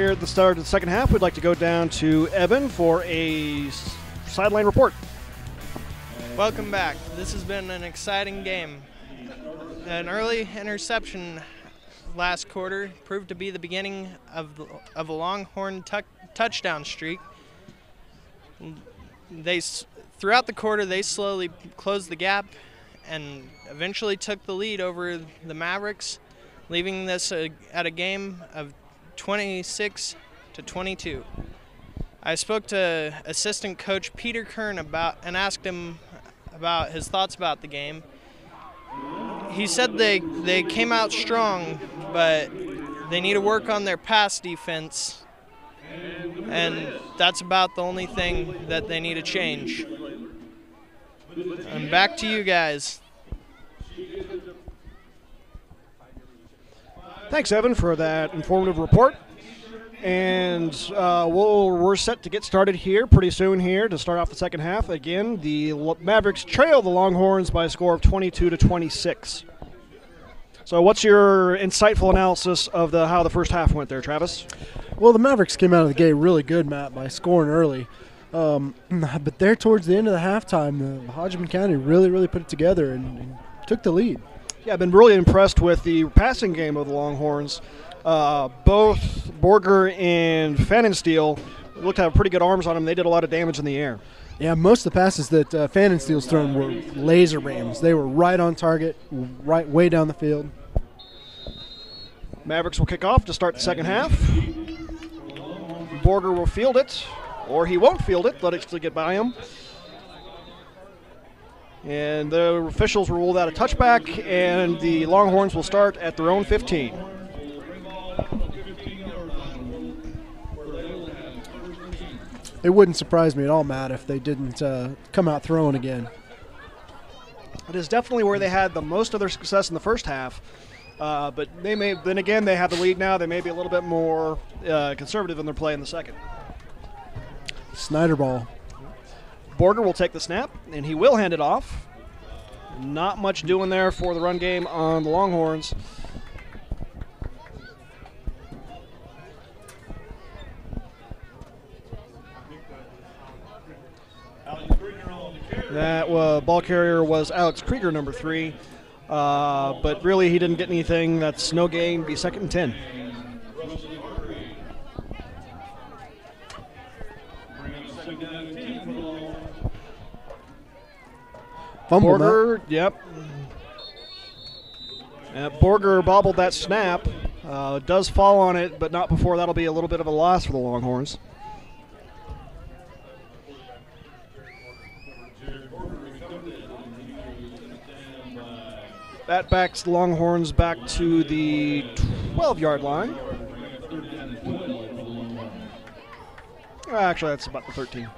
here at the start of the second half. We'd like to go down to Evan for a sideline report. Welcome back. This has been an exciting game. An early interception last quarter proved to be the beginning of a Longhorn touchdown streak. Throughout the quarter, they slowly closed the gap and eventually took the lead over the Mavericks, leaving this at a game of 26-22. I spoke to assistant coach Peter Kern and asked him about his thoughts about the game. He said they came out strong, but they need to work on their pass defense, and that's about the only thing that they need to change. And back to you guys. Thanks, Evan, for that informative report. And we're set to get started here pretty soon here to start off the second half. Again, the Mavericks trail the Longhorns by a score of 22-26. So what's your insightful analysis of how the first half went there, Travis? Well, the Mavericks came out of the gate really good, Matt, by scoring early. But there towards the end of the halftime, the Hodgmen County really put it together and took the lead. Yeah, I've been really impressed with the passing game of the Longhorns. Both Borger and Fannensteel looked to have pretty good arms on them. They did a lot of damage in the air. Yeah, most of the passes that Fannensteel's thrown were laser beams. They were right on target, right way down the field. Mavericks will kick off to start the second half. Borger will field it, or he won't field it, let it still get by him. And the officials will rule that a touchback, and the Longhorns will start at their own 15. It wouldn't surprise me at all, Matt, if they didn't come out throwing again. It is definitely where they had the most of their success in the first half. But then again, they have the lead now. They may be a little bit more conservative in their play in the second. Snyder ball. Borger will take the snap, and he will hand it off. Not much doing there for the run game on the Longhorns. That ball carrier was Alex Krieger, number 3. But really, he didn't get anything. That's no gain. Be second and 10. Fumble, Borger, Matt. yep. Borger bobbled that snap. Does fall on it, but not before. That'll be a little bit of a loss for the Longhorns. That backs the Longhorns back to the 12-yard line. Actually, that's about the 13.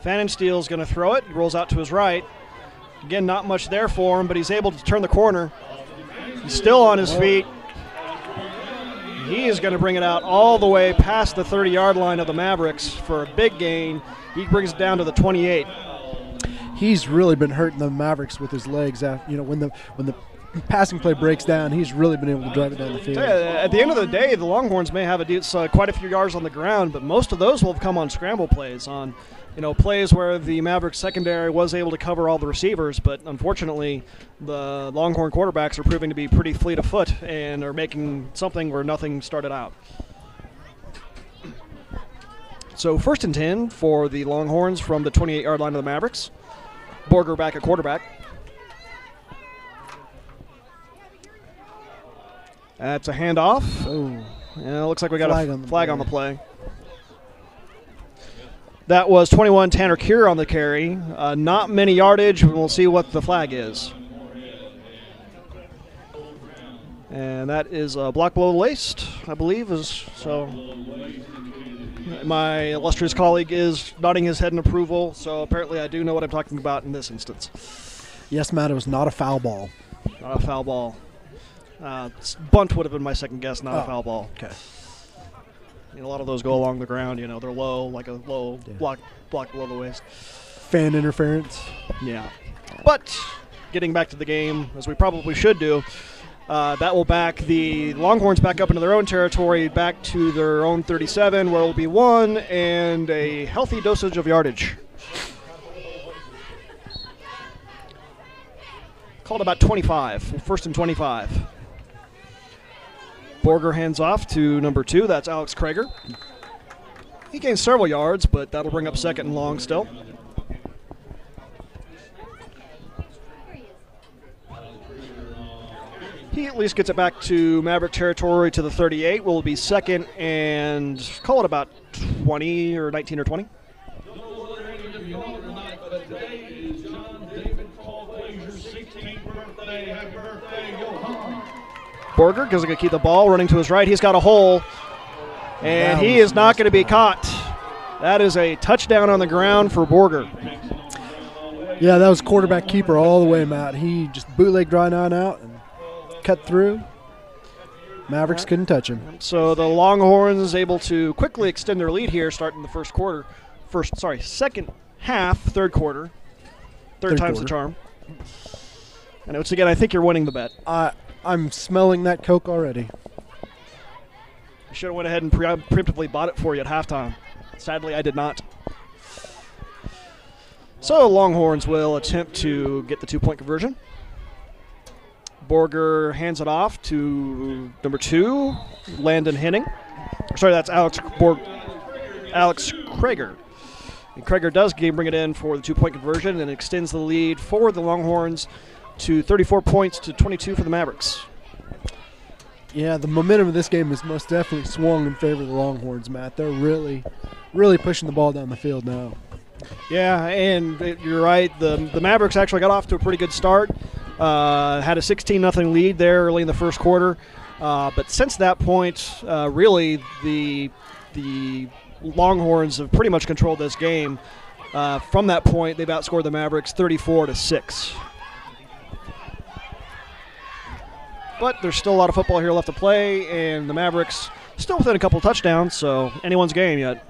Fannensteel's going to throw it. He rolls out to his right. Again, not much there for him, but he's able to turn the corner. He's still on his feet. He is going to bring it out all the way past the 30-yard line of the Mavericks for a big gain. He brings it down to the 28. He's really been hurting the Mavericks with his legs. When the passing play breaks down, he's really been able to drive it down the field. At the end of the day, the Longhorns may have quite a few yards on the ground, but most of those will have come on scramble plays, on plays where the Mavericks secondary was able to cover all the receivers. But unfortunately, the Longhorn quarterbacks are proving to be pretty fleet of foot and are making something where nothing started out. So 1st and 10 for the Longhorns from the 28-yard line of the Mavericks. Borger back at quarterback. That's a handoff. Oh, yeah, looks like we got a flag on the play. That was 21 Tanner Kier on the carry. Not many yardage. We'll see what the flag is. And that is a block below the waist, I believe. So my illustrious colleague is nodding his head in approval, so apparently I do know what I'm talking about in this instance. Yes, Matt, it was not a foul ball. Not a foul ball. Bunt would have been my second guess, not a foul ball. Okay. A lot of those go along the ground, they're low, like a low block below the waist. Fan interference. Yeah. But getting back to the game, as we probably should do, That will back the Longhorns back up into their own territory, back to their own 37, where it will be 1 and a healthy dosage of yardage. Called about 25, first and 25. Borger hands off to number 2. That's Alex Krager. He gains several yards, but that'll bring up second and long still. He at least gets it back to Maverick territory to the 38. Will be second and call it about 20 or 19 or 20. Borger is going to keep the ball running to his right. He's got a hole, and he is not going to be caught. That is a touchdown on the ground for Borger. Yeah, that was quarterback keeper all the way, Matt. He just bootlegged right on out and cut through. Mavericks couldn't touch him. So the Longhorns able to quickly extend their lead here, starting the second half, third quarter. Third time's the charm. And once again, I think you're winning the bet. I'm smelling that Coke already. I should have went ahead and preemptively bought it for you at halftime. Sadly, I did not. So Longhorns will attempt to get the 2-point conversion. Borger hands it off to number 2, Landon Henning. Sorry, that's Alex Krager. And Krager does bring it in for the 2-point conversion and extends the lead for the Longhorns to 34 points to 22 for the Mavericks. Yeah, the momentum of this game has most definitely swung in favor of the Longhorns, Matt. They're really, really pushing the ball down the field now. Yeah, and you're right. The Mavericks actually got off to a pretty good start. Had a 16-0 lead there early in the first quarter. But since that point, really, the Longhorns have pretty much controlled this game. From that point, they've outscored the Mavericks 34-6. But there's still a lot of football here left to play, and the Mavericks still within a couple of touchdowns, so anyone's game yet.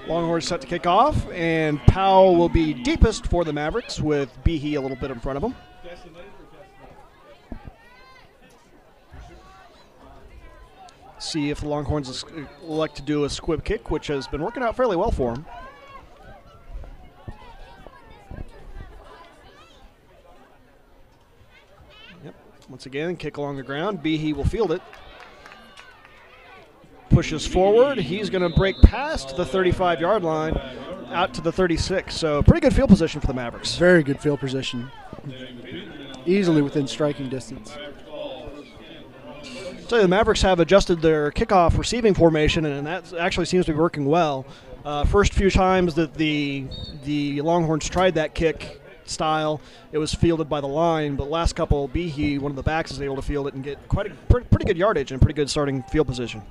Longhorns set to kick off, and Powell will be deepest for the Mavericks with Behe a little bit in front of him. See if the Longhorns elect to do a squib kick, which has been working out fairly well for them. Yep. Once again, kick along the ground. Behe will field it. Pushes forward. He's going to break past the 35-yard line out to the 36. So pretty good field position for the Mavericks. Very good field position. Easily within striking distance. So the Mavericks have adjusted their kickoff receiving formation, and that actually seems to be working well. First few times that the Longhorns tried that kick style, it was fielded by the line, but last couple, Behe, one of the backs, is able to field it and get quite a pretty good yardage and pretty good starting field position.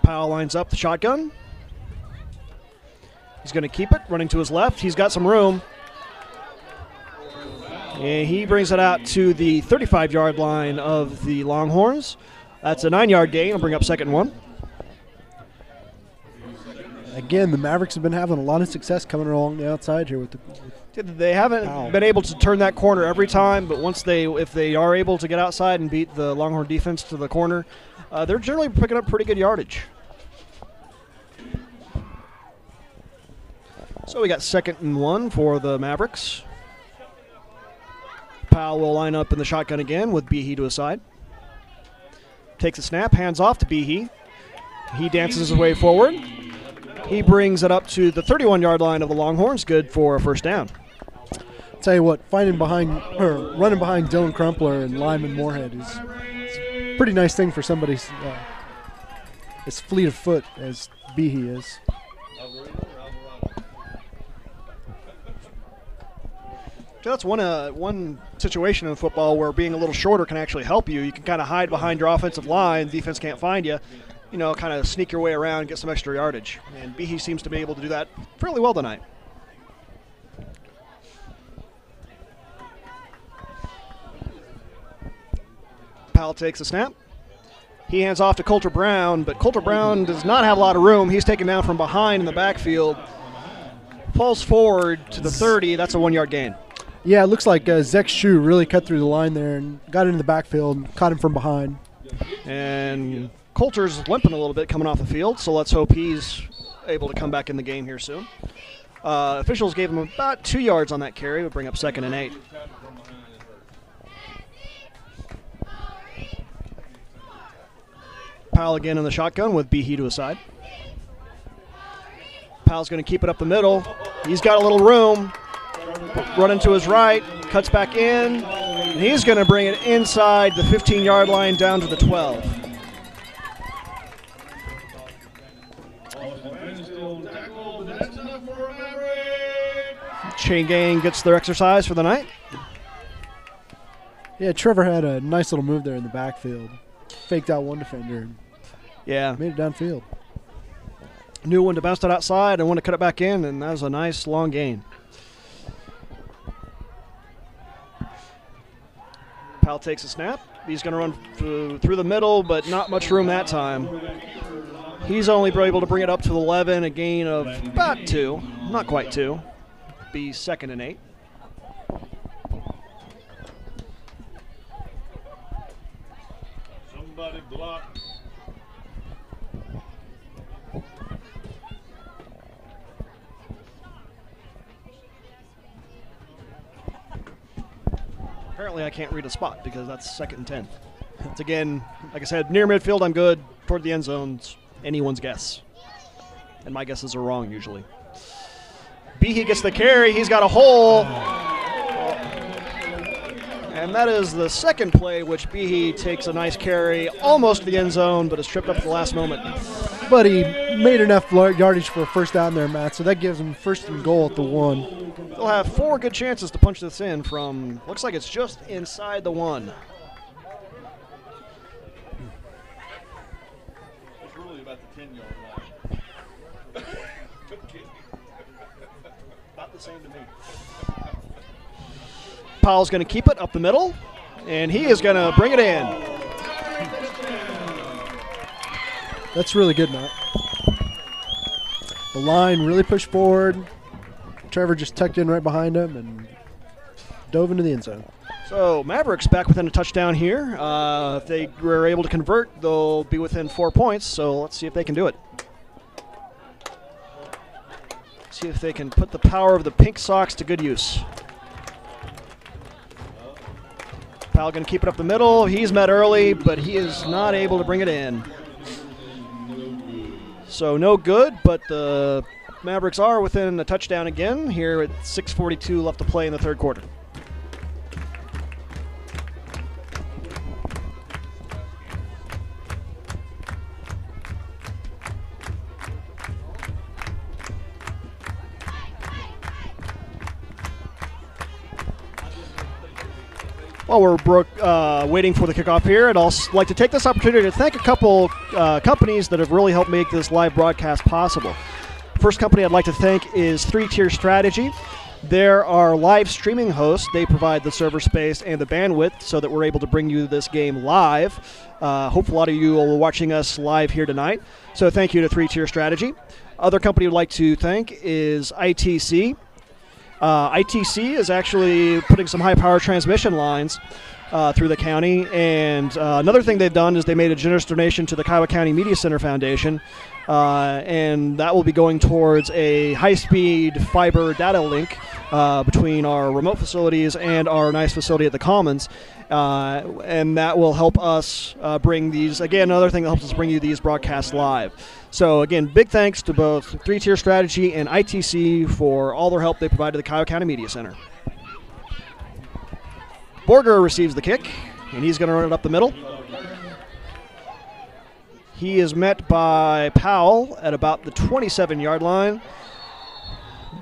Powell lines up the shotgun. He's going to keep it, running to his left. He's got some room. And he brings it out to the 35-yard line of the Longhorns. That's a 9-yard gain. I'll bring up second and 1. Again, the Mavericks have been having a lot of success coming along the outside here with the. They haven't been able to turn that corner every time, but if they are able to get outside and beat the Longhorn defense to the corner, they're generally picking up pretty good yardage. So we got second and 1 for the Mavericks. Powell will line up in the shotgun again with Behe to his side. Takes a snap, hands off to Behe. He dances his way forward. He brings it up to the 31-yard line of the Longhorns, good for a first down. I'll tell you what, running behind Dylan Crumpler and Lyman Moorhead is a pretty nice thing for somebody as fleet of foot as Behe is. So that's one situation in football where being a little shorter can actually help you. You can kind of hide behind your offensive line. Defense can't find you. You know, kind of sneak your way around and get some extra yardage. And Behe seems to be able to do that fairly well tonight. Powell takes the snap. He hands off to Coulter Brown, but Coulter Brown does not have a lot of room. He's taken down from behind in the backfield. Falls forward to the 30. That's a 1-yard gain. Yeah, it looks like Zek's shoe really cut through the line there and got into the backfield and caught him from behind. And Coulter's limping a little bit coming off the field, so let's hope he's able to come back in the game here soon. Officials gave him about 2 yards on that carry. Would bring up 2nd and 8. Powell again in the shotgun with Behe to his side. Powell's going to keep it up the middle. He's got a little room. Running to his right, cuts back in, and he's going to bring it inside the 15-yard line down to the 12. Chain gang gets their exercise for the night. Yeah, Trevor had a nice little move there in the backfield. Faked out one defender and made it downfield. Knew when to bounce it outside and when to cut it back in, and that was a nice long gain. Powell takes a snap. He's going to run through the middle, but not much room that time. He's only able to bring it up to the 11, a gain of about 2, not quite 2. Be 2nd and 8. Somebody block. Apparently I can't read a spot because that's 2nd and 10. It's again, like I said, near midfield I'm good. Toward the end zones, anyone's guess. And my guesses are wrong usually. Behe gets the carry. He's got a hole. And that is the second play which Behe takes a nice carry almost to the end zone, but is tripped up at the last moment. But he made enough yardage for a first down there, Matt, so that gives him 1st and goal at the 1. They'll have 4 good chances to punch this in from, looks like it's just inside the 1. It's really about the 10-yard line. About the same to me. Powell's going to keep it up the middle, and he is going to bring it in. That's really good, Matt. The line really pushed forward. Trevor just tucked in right behind him and dove into the end zone. So Mavericks back within a touchdown here. If they were able to convert, they'll be within 4 points, so let's see if they can do it. See if they can put the power of the Pink Sox to good use. Powell going to keep it up the middle. He's met early, but he is not able to bring it in. So no good, but the Mavericks are within a touchdown again here at 6:42 left to play in the 3rd quarter. While we're waiting for the kickoff here, I'd also like to take this opportunity to thank a couple companies that have really helped make this live broadcast possible. First company I'd like to thank is 3-Tier Strategy. They're our live streaming hosts. They provide the server space and the bandwidth so that we're able to bring you this game live. Hope a lot of you are watching us live here tonight. So thank you to 3-Tier Strategy. Other company I'd like to thank is ITC. ITC is actually putting some high-power transmission lines through the county, and another thing they've done is they made a generous donation to the Kiowa County Media Center Foundation, and that will be going towards a high-speed fiber data link between our remote facilities and our nice facility at the Commons, and that will help us bring these, again, another thing that helps us bring you these broadcasts live. So, again, big thanks to both 3-Tier Strategy and ITC for all their help they provided the Kiowa County Media Center. Borger receives the kick, and he's going to run it up the middle. He is met by Powell at about the 27-yard line,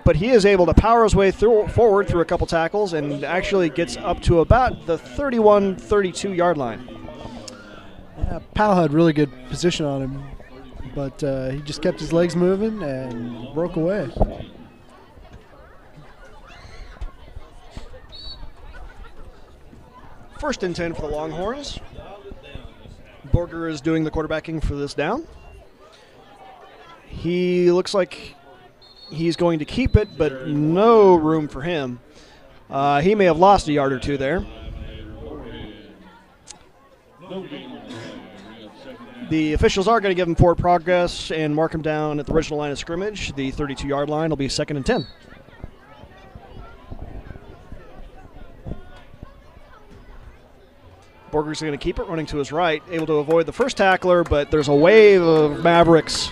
but he is able to power his way forward through a couple tackles and actually gets up to about the 31, 32-yard line. Yeah, Powell had really good position on him, but he just kept his legs moving and broke away. First and 10 for the Longhorns. Borger is doing the quarterbacking for this down. He looks like he's going to keep it, but no room for him. He may have lost a yard or two there. The officials are going to give him forward progress and mark him down at the original line of scrimmage. The 32-yard line will be 2nd and 10. Borger's going to keep it, running to his right, able to avoid the first tackler, but there's a wave of Mavericks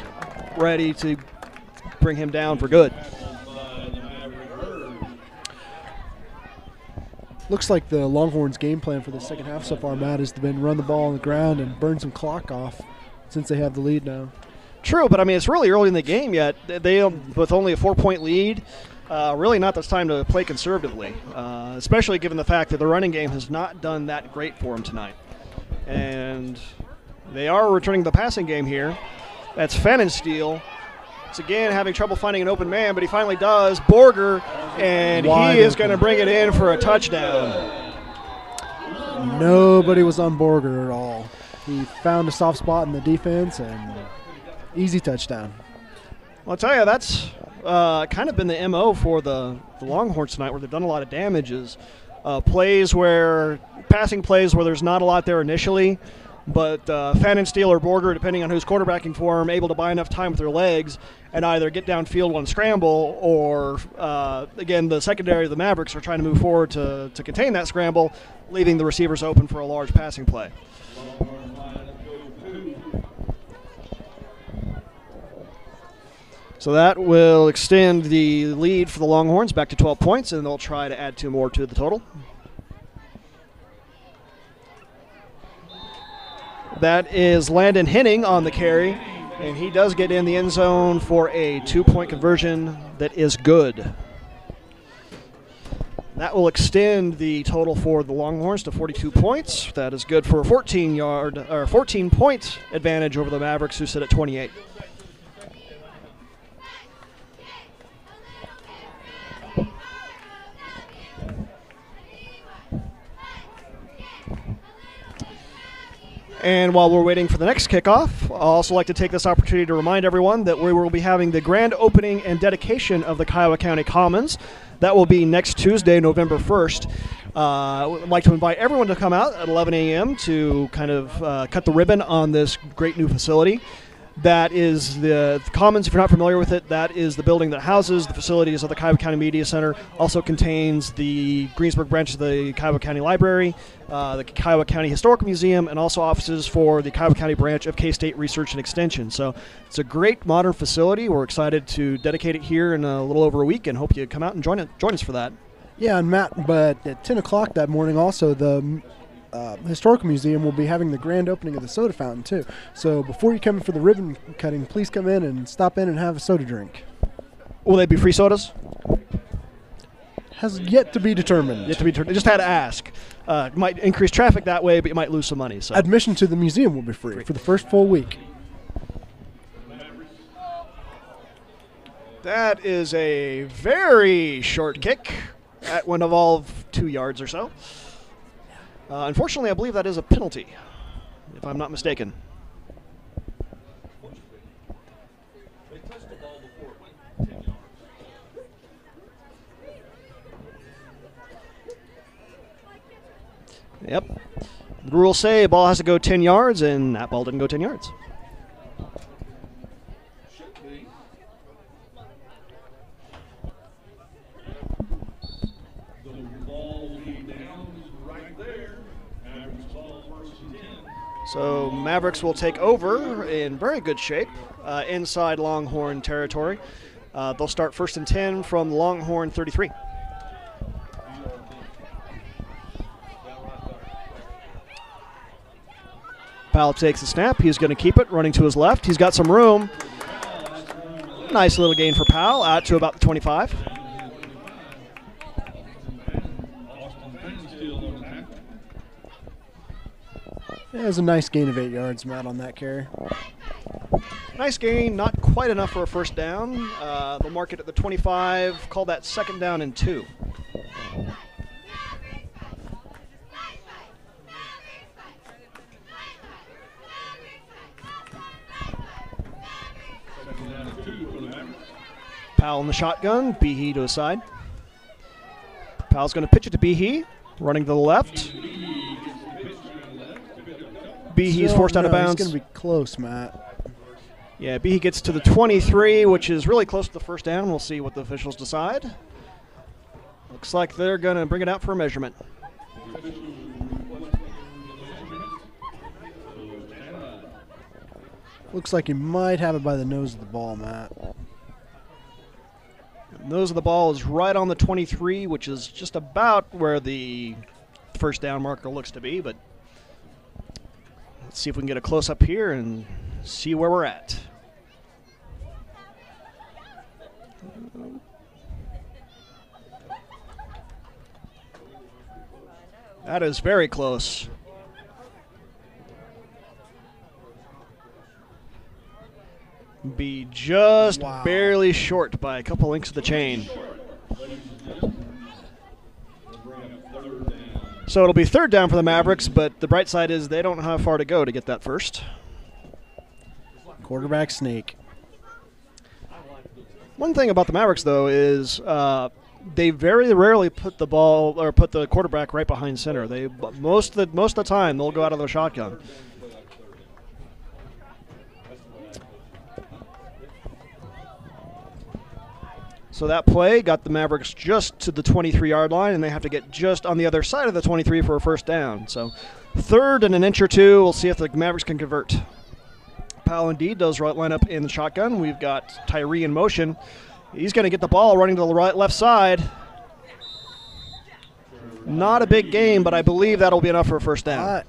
ready to bring him down for good. Looks like the Longhorns' game plan for the second half so far, Matt, has been run the ball on the ground and burn some clock off since they have the lead now. True, but I mean, it's really early in the game yet. They with only a 4-point lead, really not this time to play conservatively, especially given the fact that the running game has not done that great for them tonight. And they are returning the passing game here. That's Fennensteel. It's again having trouble finding an open man, but he finally does. Borger, and he is going to bring it in for a touchdown. Nobody was on Borger at all. He found a soft spot in the defense, and easy touchdown. Well, I'll tell you, that's kind of been the MO for the Longhorns tonight, where they've done a lot of damages. Passing plays where there's not a lot there initially, but Fannensteel or Borger, depending on who's quarterbacking for them, able to buy enough time with their legs and either get downfield on scramble or, again, the secondary of the Mavericks are trying to move forward to contain that scramble, leaving the receivers open for a large passing play. So that will extend the lead for the Longhorns back to 12 points, and they'll try to add 2 more to the total. That is Landon Henning on the carry, and he does get in the end zone for a 2-point conversion that is good. That will extend the total for the Longhorns to 42 points. That is good for a 14-point advantage over the Mavericks, who sit at 28. And while we're waiting for the next kickoff, I'll also like to take this opportunity to remind everyone that we will be having the grand opening and dedication of the Kiowa County Commons. That will be next Tuesday, November 1st. I'd like to invite everyone to come out at 11 a.m. to kind of cut the ribbon on this great new facility. That is the Commons, if you're not familiar with it, that is the building that houses the facilities of the Kiowa County Media Center. Also contains the Greensburg branch of the Kiowa County Library, the Kiowa County Historical Museum, and also offices for the Kiowa County branch of K-State Research and Extension. So it's a great modern facility. We're excited to dedicate it here in a little over a week and hope you come out and join us for that. Yeah, and Matt, but at 10 o'clock that morning also, the Historical Museum will be having the grand opening of the soda fountain too. So before you come in for the ribbon cutting, please come in and stop in and have a soda drink. Will they be free sodas? Has yet to be determined. Just had to ask. Might increase traffic that way, but you might lose some money. So admission to the museum will be free for the first full week. That is a very short kick at one of 2 yards or so. Unfortunately, I believe that is a penalty, if I'm not mistaken. Yep. The rules say a ball has to go 10 yards, and that ball didn't go 10 yards. So Mavericks will take over in very good shape inside Longhorn territory. They'll start 1st and 10 from Longhorn 33. Powell takes the snap. He's going to keep it, running to his left. He's got some room. Nice little gain for Powell, out to about the 25. It was a nice gain of 8 yards, Matt, on that carry. Nice gain, not quite enough for a first down. They'll mark it at the 25, call that 2nd down and 2. Powell in the shotgun. Behe to his side. Powell's going to pitch it to Behe, running to the left. Behe's forced out of bounds. He's going to be close, Matt. Yeah, Behe gets to the 23, which is really close to the first down. We'll see what the officials decide. Looks like they're going to bring it out for a measurement. Looks like he might have it by the nose of the ball, Matt. Nose of the ball is right on the 23, which is just about where the first down marker looks to be. But let's see if we can get a close-up here and see where we're at. That is very close. Be just barely short by a couple links of the chain. So it'll be third down for the Mavericks, but the bright side is they don't know how far to go to get that first. Quarterback sneak. One thing about the Mavericks, though, is they very rarely put the ball or put the quarterback right behind center. They most of the time they'll go out of the shotgun. So that play got the Mavericks just to the 23-yard line, and they have to get just on the other side of the 23 for a first down. So third and an inch or two. We'll see if the Mavericks can convert. Powell indeed does line up in the shotgun. We've got Tyree in motion. He's going to get the ball running to the left side. Not a big game, but I believe that'll be enough for a first down.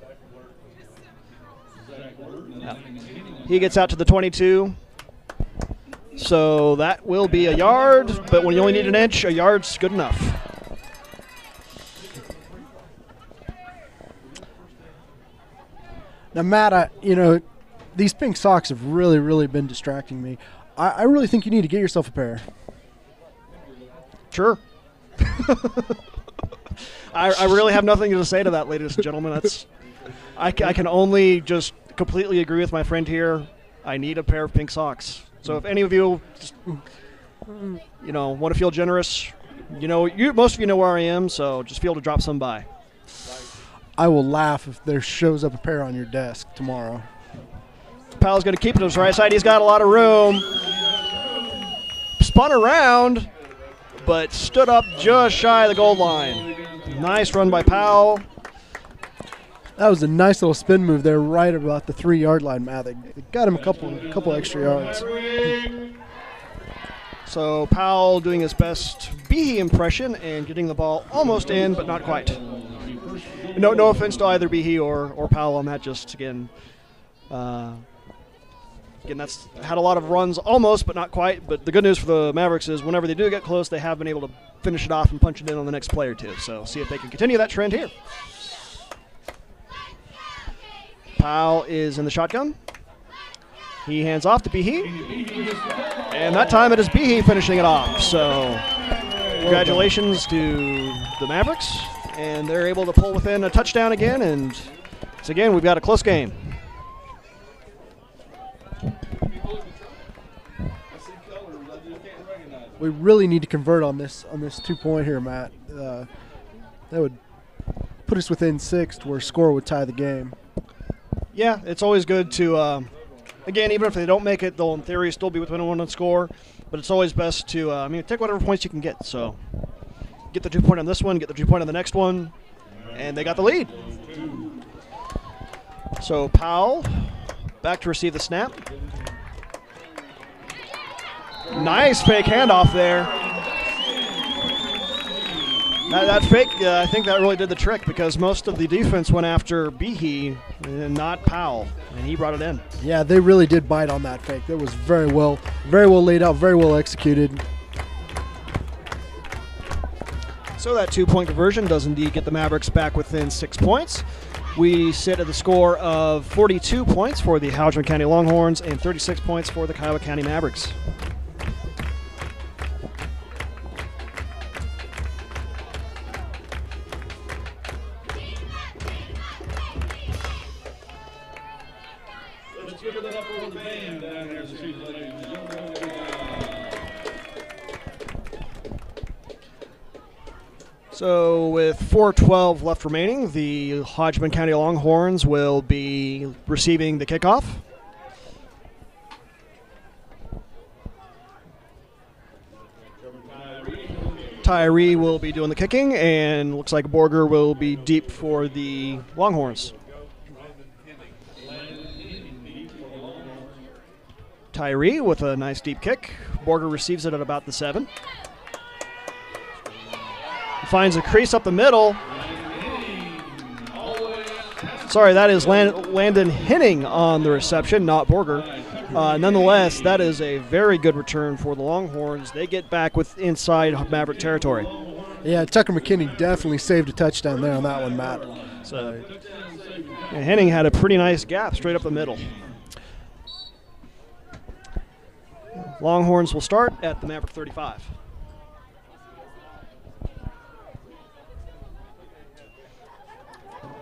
Yeah. He gets out to the 22. So that will be a yard, but when you only need an inch, a yard's good enough. Now, Matt, these pink socks have really, really been distracting me. I really think you need to get yourself a pair. Sure. I really have nothing to say to that, ladies and gentlemen. I can only just completely agree with my friend here. I need a pair of pink socks. So if any of you, want to feel generous, most of you know where I am, so just feel to drop some by. I will laugh if there shows up a pair on your desk tomorrow. Powell's going to keep it to his right side. He's got a lot of room. Spun around, but stood up just shy of the goal line. Nice run by Powell. That was a nice little spin move there right about the 3-yard line, Matt. They got him a couple extra yards. So Powell doing his best Behe impression and getting the ball almost in, but not quite. No offense to either Behe or Powell on that. Just again, that's had a lot of runs almost, but not quite. But the good news for the Mavericks is whenever they do get close, they have been able to finish it off and punch it in on the next play or two. So see if they can continue that trend here. Powell is in the shotgun. He hands off to Behe. And that time it is Behe finishing it off. So congratulations to the Mavericks. And they're able to pull within a touchdown again. And so again, we've got a close game. We really need to convert on this 2-point here, Matt. That would put us within 6 to where score would tie the game. Yeah, it's always good to, again, even if they don't make it, they'll in theory still be within 1 score. But it's always best to, take whatever points you can get. So get the 2-point on this one, get the 2-point on the next one, and they got the lead. So Powell back to receive the snap. Nice fake handoff there. That fake, I think that really did the trick because most of the defense went after Behe and not Powell, and he brought it in. Yeah, they really did bite on that fake. That was very well laid out, very well executed. So that 2-point conversion does indeed get the Mavericks back within 6 points. We sit at the score of 42 points for the Hodgmen County Longhorns and 36 points for the Kiowa County Mavericks. So with 4:12 left remaining, the Hodgman County Longhorns will be receiving the kickoff. Tyree will be doing the kicking, and looks like Borger will be deep for the Longhorns. Tyree with a nice deep kick. Borger receives it at about the 7. Finds a crease up the middle. Sorry, that is Landon Henning on the reception, not Borger. Nonetheless, that is a very good return for the Longhorns. They get back with inside Maverick territory. Yeah, Tucker McKinney definitely saved a touchdown there on that one, Matt. So Henning had a pretty nice gap straight up the middle. Longhorns will start at the Maverick 35.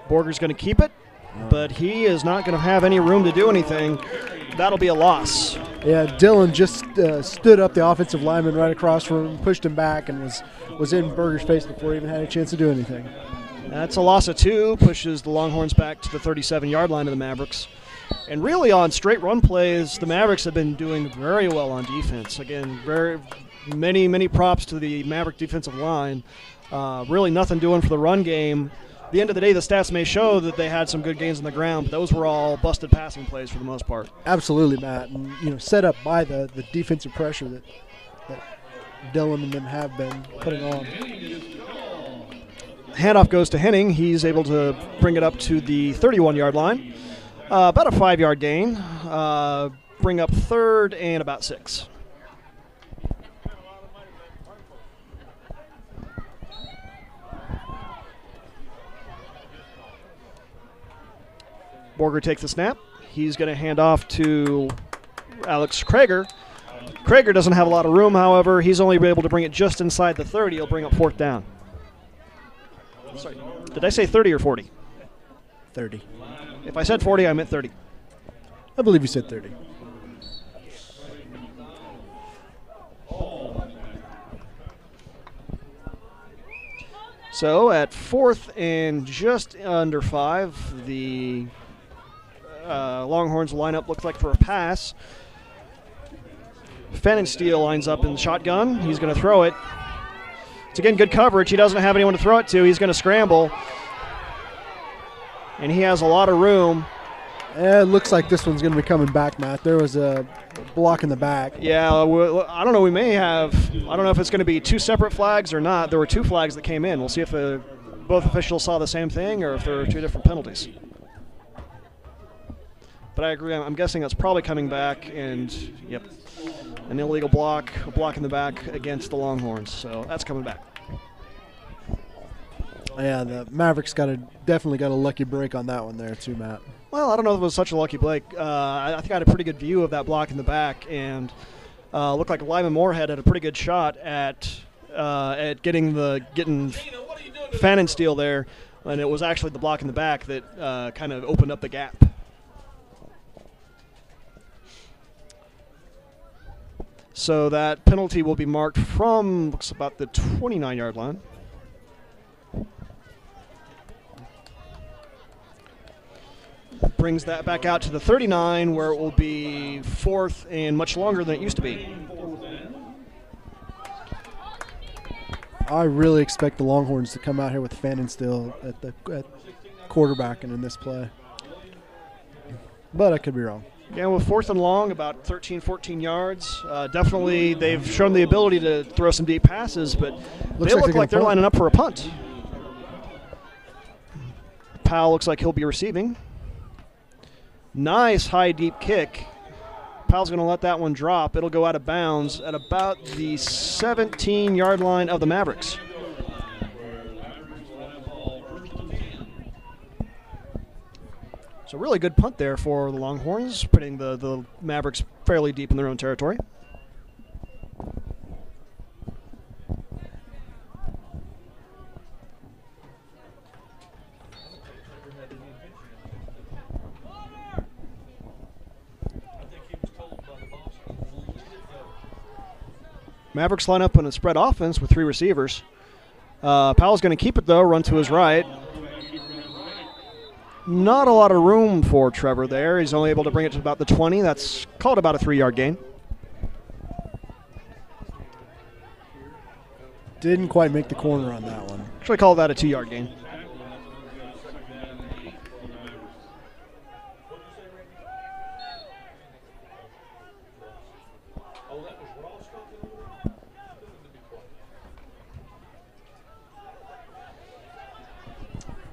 Borger's going to keep it, but he is not going to have any room to do anything. That'll be a loss. Yeah, Dylan just stood up the offensive lineman right across from him, pushed him back, and was in Berger's face before he even had a chance to do anything. That's a loss of 2, pushes the Longhorns back to the 37-yard line of the Mavericks. And really on straight run plays, the Mavericks have been doing very well on defense. Again, very many props to the Maverick defensive line. Really nothing doing for the run game. At the end of the day, the stats may show that they had some good gains on the ground, but those were all busted passing plays for the most part. Absolutely, Matt. And, set up by the defensive pressure that Dylan and them have been putting on. Handoff goes to Henning. He's able to bring it up to the 31-yard line. About a 5-yard gain. Bring up 3rd and about 6. Borger takes the snap. He's going to hand off to Alex Krager. Krager doesn't have a lot of room, however. He's only able to bring it just inside the 30. He'll bring up 4th down. Sorry, did I say 30 or 40? 30. If I said 40, I meant 30. I believe you said 30. So at 4th and just under 5, the Longhorns line up looks like for a pass. Fennensteel lines up in the shotgun. He's going to throw it. It's again good coverage. He doesn't have anyone to throw it to. He's going to scramble. And he has a lot of room. It looks like this one's going to be coming back, Matt. There was a block in the back. Yeah, I don't know. We may have, I don't know if it's going to be 2 separate flags or not. There were 2 flags that came in. We'll see if both officials saw the same thing or if there are 2 different penalties. But I agree. I'm guessing that's probably coming back. And, yep, an illegal block, a block in the back against the Longhorns. So that's coming back. Yeah, the Mavericks definitely got a lucky break on that one there too, Matt. Well, I don't know if it was such a lucky break. I think I had a pretty good view of that block in the back, and looked like Lyman Moorhead had a pretty good shot at getting Fannensteel there, and it was actually the block in the back that kind of opened up the gap. So that penalty will be marked from, looks about the 29-yard line. Brings that back out to the 39, where it will be 4th and much longer than it used to be. I really expect the Longhorns to come out here with Fannensteel at quarterback and in this play. But I could be wrong. Yeah, with 4th and long, about 13, 14 yards. Definitely, they've shown the ability to throw some deep passes, but they look like they're lining up for a punt. Powell looks like he'll be receiving. Nice high deep kick. Powell's going to let that one drop. It'll go out of bounds at about the 17-yard line of the Mavericks. So really good punt there for the Longhorns, putting the Mavericks fairly deep in their own territory. Mavericks line up on a spread offense with 3 receivers. Powell's going to keep it, though, run to his right. Not a lot of room for Trevor there. He's only able to bring it to about the 20. That's called about a 3-yard gain. Didn't quite make the corner on that one. Actually call that a 2-yard gain.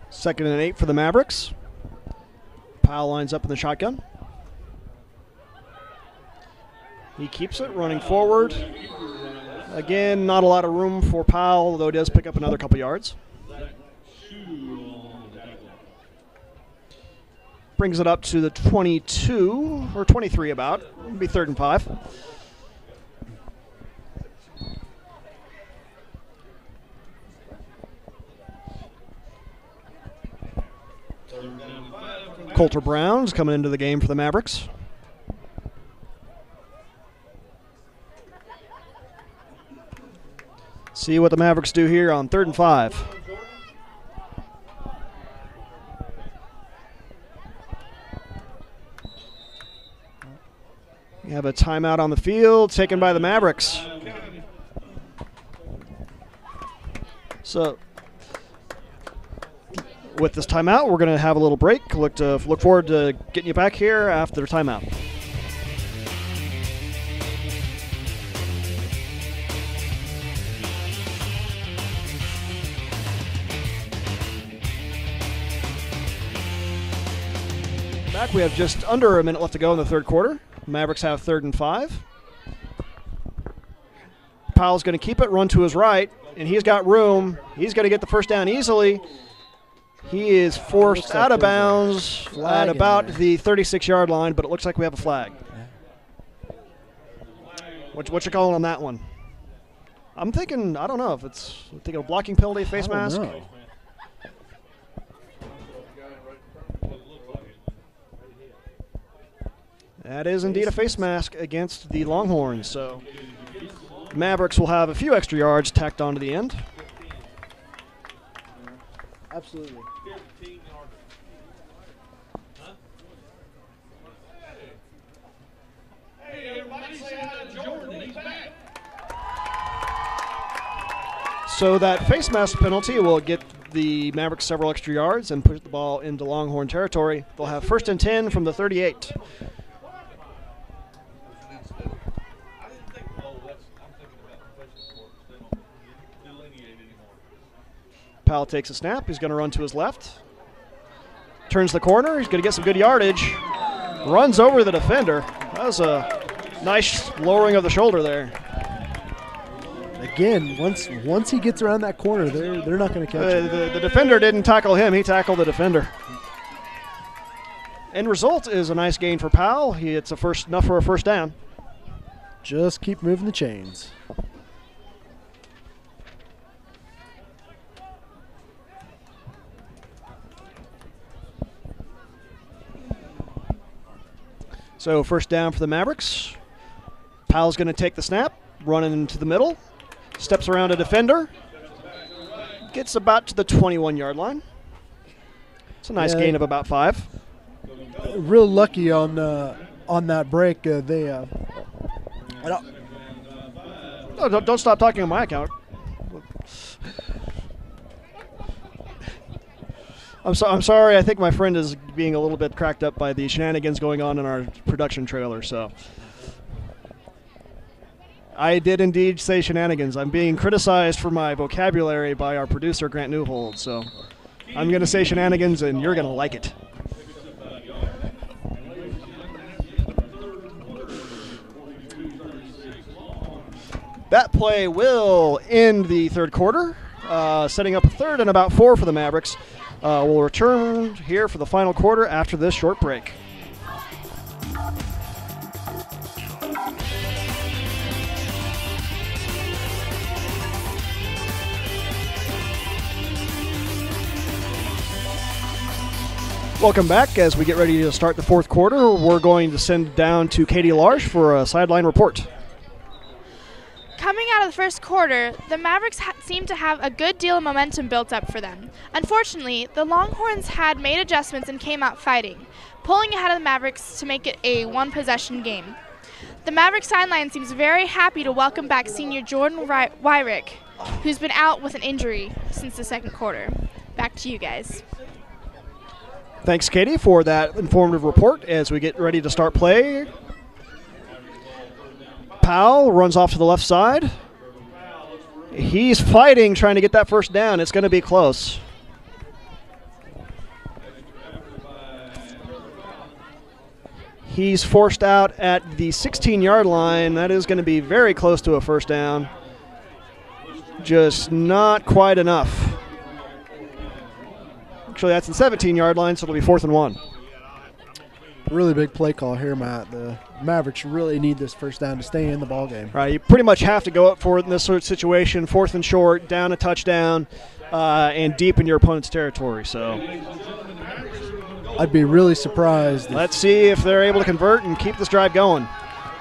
Second and 8 for the Mavericks. Powell lines up in the shotgun. He keeps it running forward. Again, not a lot of room for Powell, though he does pick up another couple yards. Brings it up to the 22, or 23 about. It'll be 3rd and 5. Coulter Brown's coming into the game for the Mavericks. See what the Mavericks do here on 3rd and 5. We have a timeout on the field taken by the Mavericks. So with this timeout, we're going to have a little break. Look forward to getting you back here after the timeout. Back, we have just under a minute left to go in the 3rd quarter. Mavericks have 3rd and 5. Powell's going to keep it, run to his right, and he's got room. He's going to get the first down easily. He is forced out of bounds at about the 36-yard line, but it looks like we have a flag. What you calling on that one? I'm thinking, I don't know if it's a blocking penalty, face mask. Know. That is indeed a face mask against the Longhorns, so Mavericks will have a few extra yards tacked onto the end. Absolutely. So that face mask penalty will get the Mavericks several extra yards and push the ball into Longhorn territory. They'll have 1st and 10 from the 38. Powell takes a snap. He's going to run to his left. Turns the corner. He's going to get some good yardage. Runs over the defender. That was a nice lowering of the shoulder there. Again, once he gets around that corner, they're not going to catch him. The defender didn't tackle him. He tackled the defender. End result is a nice gain for Powell. It's enough for a first down. Just keep moving the chains. So first down for the Mavericks. Powell's going to take the snap, running into the middle, steps around a defender, gets about to the 21-yard line. It's a nice gain of about 5. Real lucky on that break. Don't stop talking on my account. I'm sorry. I think my friend is being a little bit cracked up by the shenanigans going on in our production trailer. So I did indeed say shenanigans. I'm being criticized for my vocabulary by our producer, Grant Newhold. So I'm going to say shenanigans, and you're going to like it. That play will end the 3rd quarter, setting up a 3rd and about 4 for the Mavericks. We'll return here for the final quarter after this short break. Welcome back. As we get ready to start the 4th quarter, we're going to send down to Katie Large for a sideline report. Coming out of the first quarter, the Mavericks seemed to have a good deal of momentum built up for them. Unfortunately, the Longhorns had made adjustments and came out fighting, pulling ahead of the Mavericks to make it a one-possession game. The Mavericks sideline seems very happy to welcome back senior Jordan Wyrick, who's been out with an injury since the second quarter. Back to you guys. Thanks, Katie, for that informative report as we get ready to start play. Powell runs off to the left side. He's fighting, trying to get that first down. It's going to be close. He's forced out at the 16-yard line. That is going to be very close to a first down. Just not quite enough. Actually, that's the 17-yard line, so it'll be 4th and 1. Really big play call here, Matt. The Mavericks really need this first down to stay in the ballgame. Right, you pretty much have to go up for it in this sort of situation. 4th and short, down a touchdown, and deep in your opponent's territory. So I'd be really surprised. Let's see if they're able to convert and keep this drive going.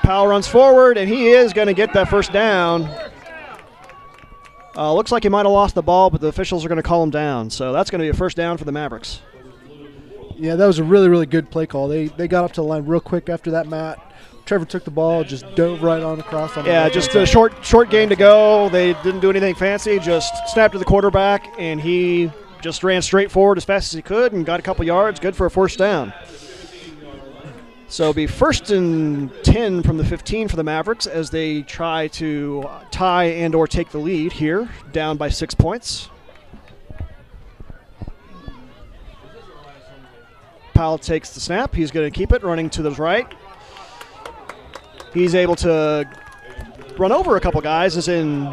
Powell runs forward, and he is going to get that first down. Looks like he might have lost the ball, but the officials are going to call him down. So that's going to be a first down for the Mavericks. Yeah, that was a really, really good play call. They got up to the line real quick after that, Matt. Trevor took the ball, just dove right on across. Yeah, just a short gain to go. They didn't do anything fancy, just snapped to the quarterback, and he just ran straight forward as fast as he could and got a couple yards. Good for a first down. So it'll be 1st and 10 from the 15 for the Mavericks as they try to tie and or take the lead here, down by 6 points. Powell takes the snap. He's going to keep it, running to the right. He's able to run over a couple guys, as in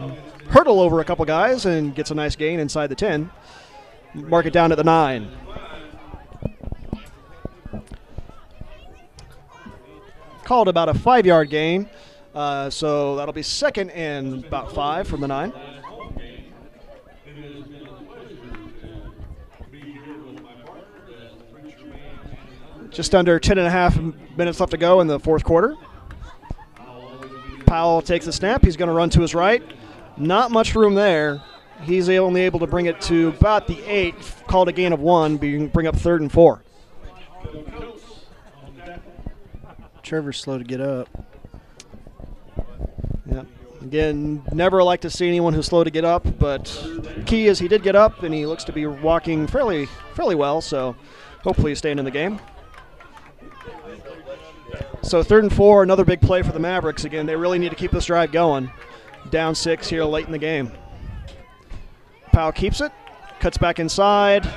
hurdle over a couple guys, and gets a nice gain inside the 10. Mark it down at the 9. Called about a 5-yard gain, so that'll be 2nd and about 5 from the 9. Just under 10.5 minutes left to go in the 4th quarter. Powell takes the snap. He's going to run to his right. Not much room there. He's only able to bring it to about the 8, called a gain of 1, bring up 3rd and 4. Trevor's slow to get up. Yeah. Again, never like to see anyone who's slow to get up, but key is he did get up, and he looks to be walking fairly well, so hopefully he's staying in the game. So 3rd and 4, another big play for the Mavericks. Again, they really need to keep this drive going. Down 6 here late in the game. Powell keeps it, cuts back inside.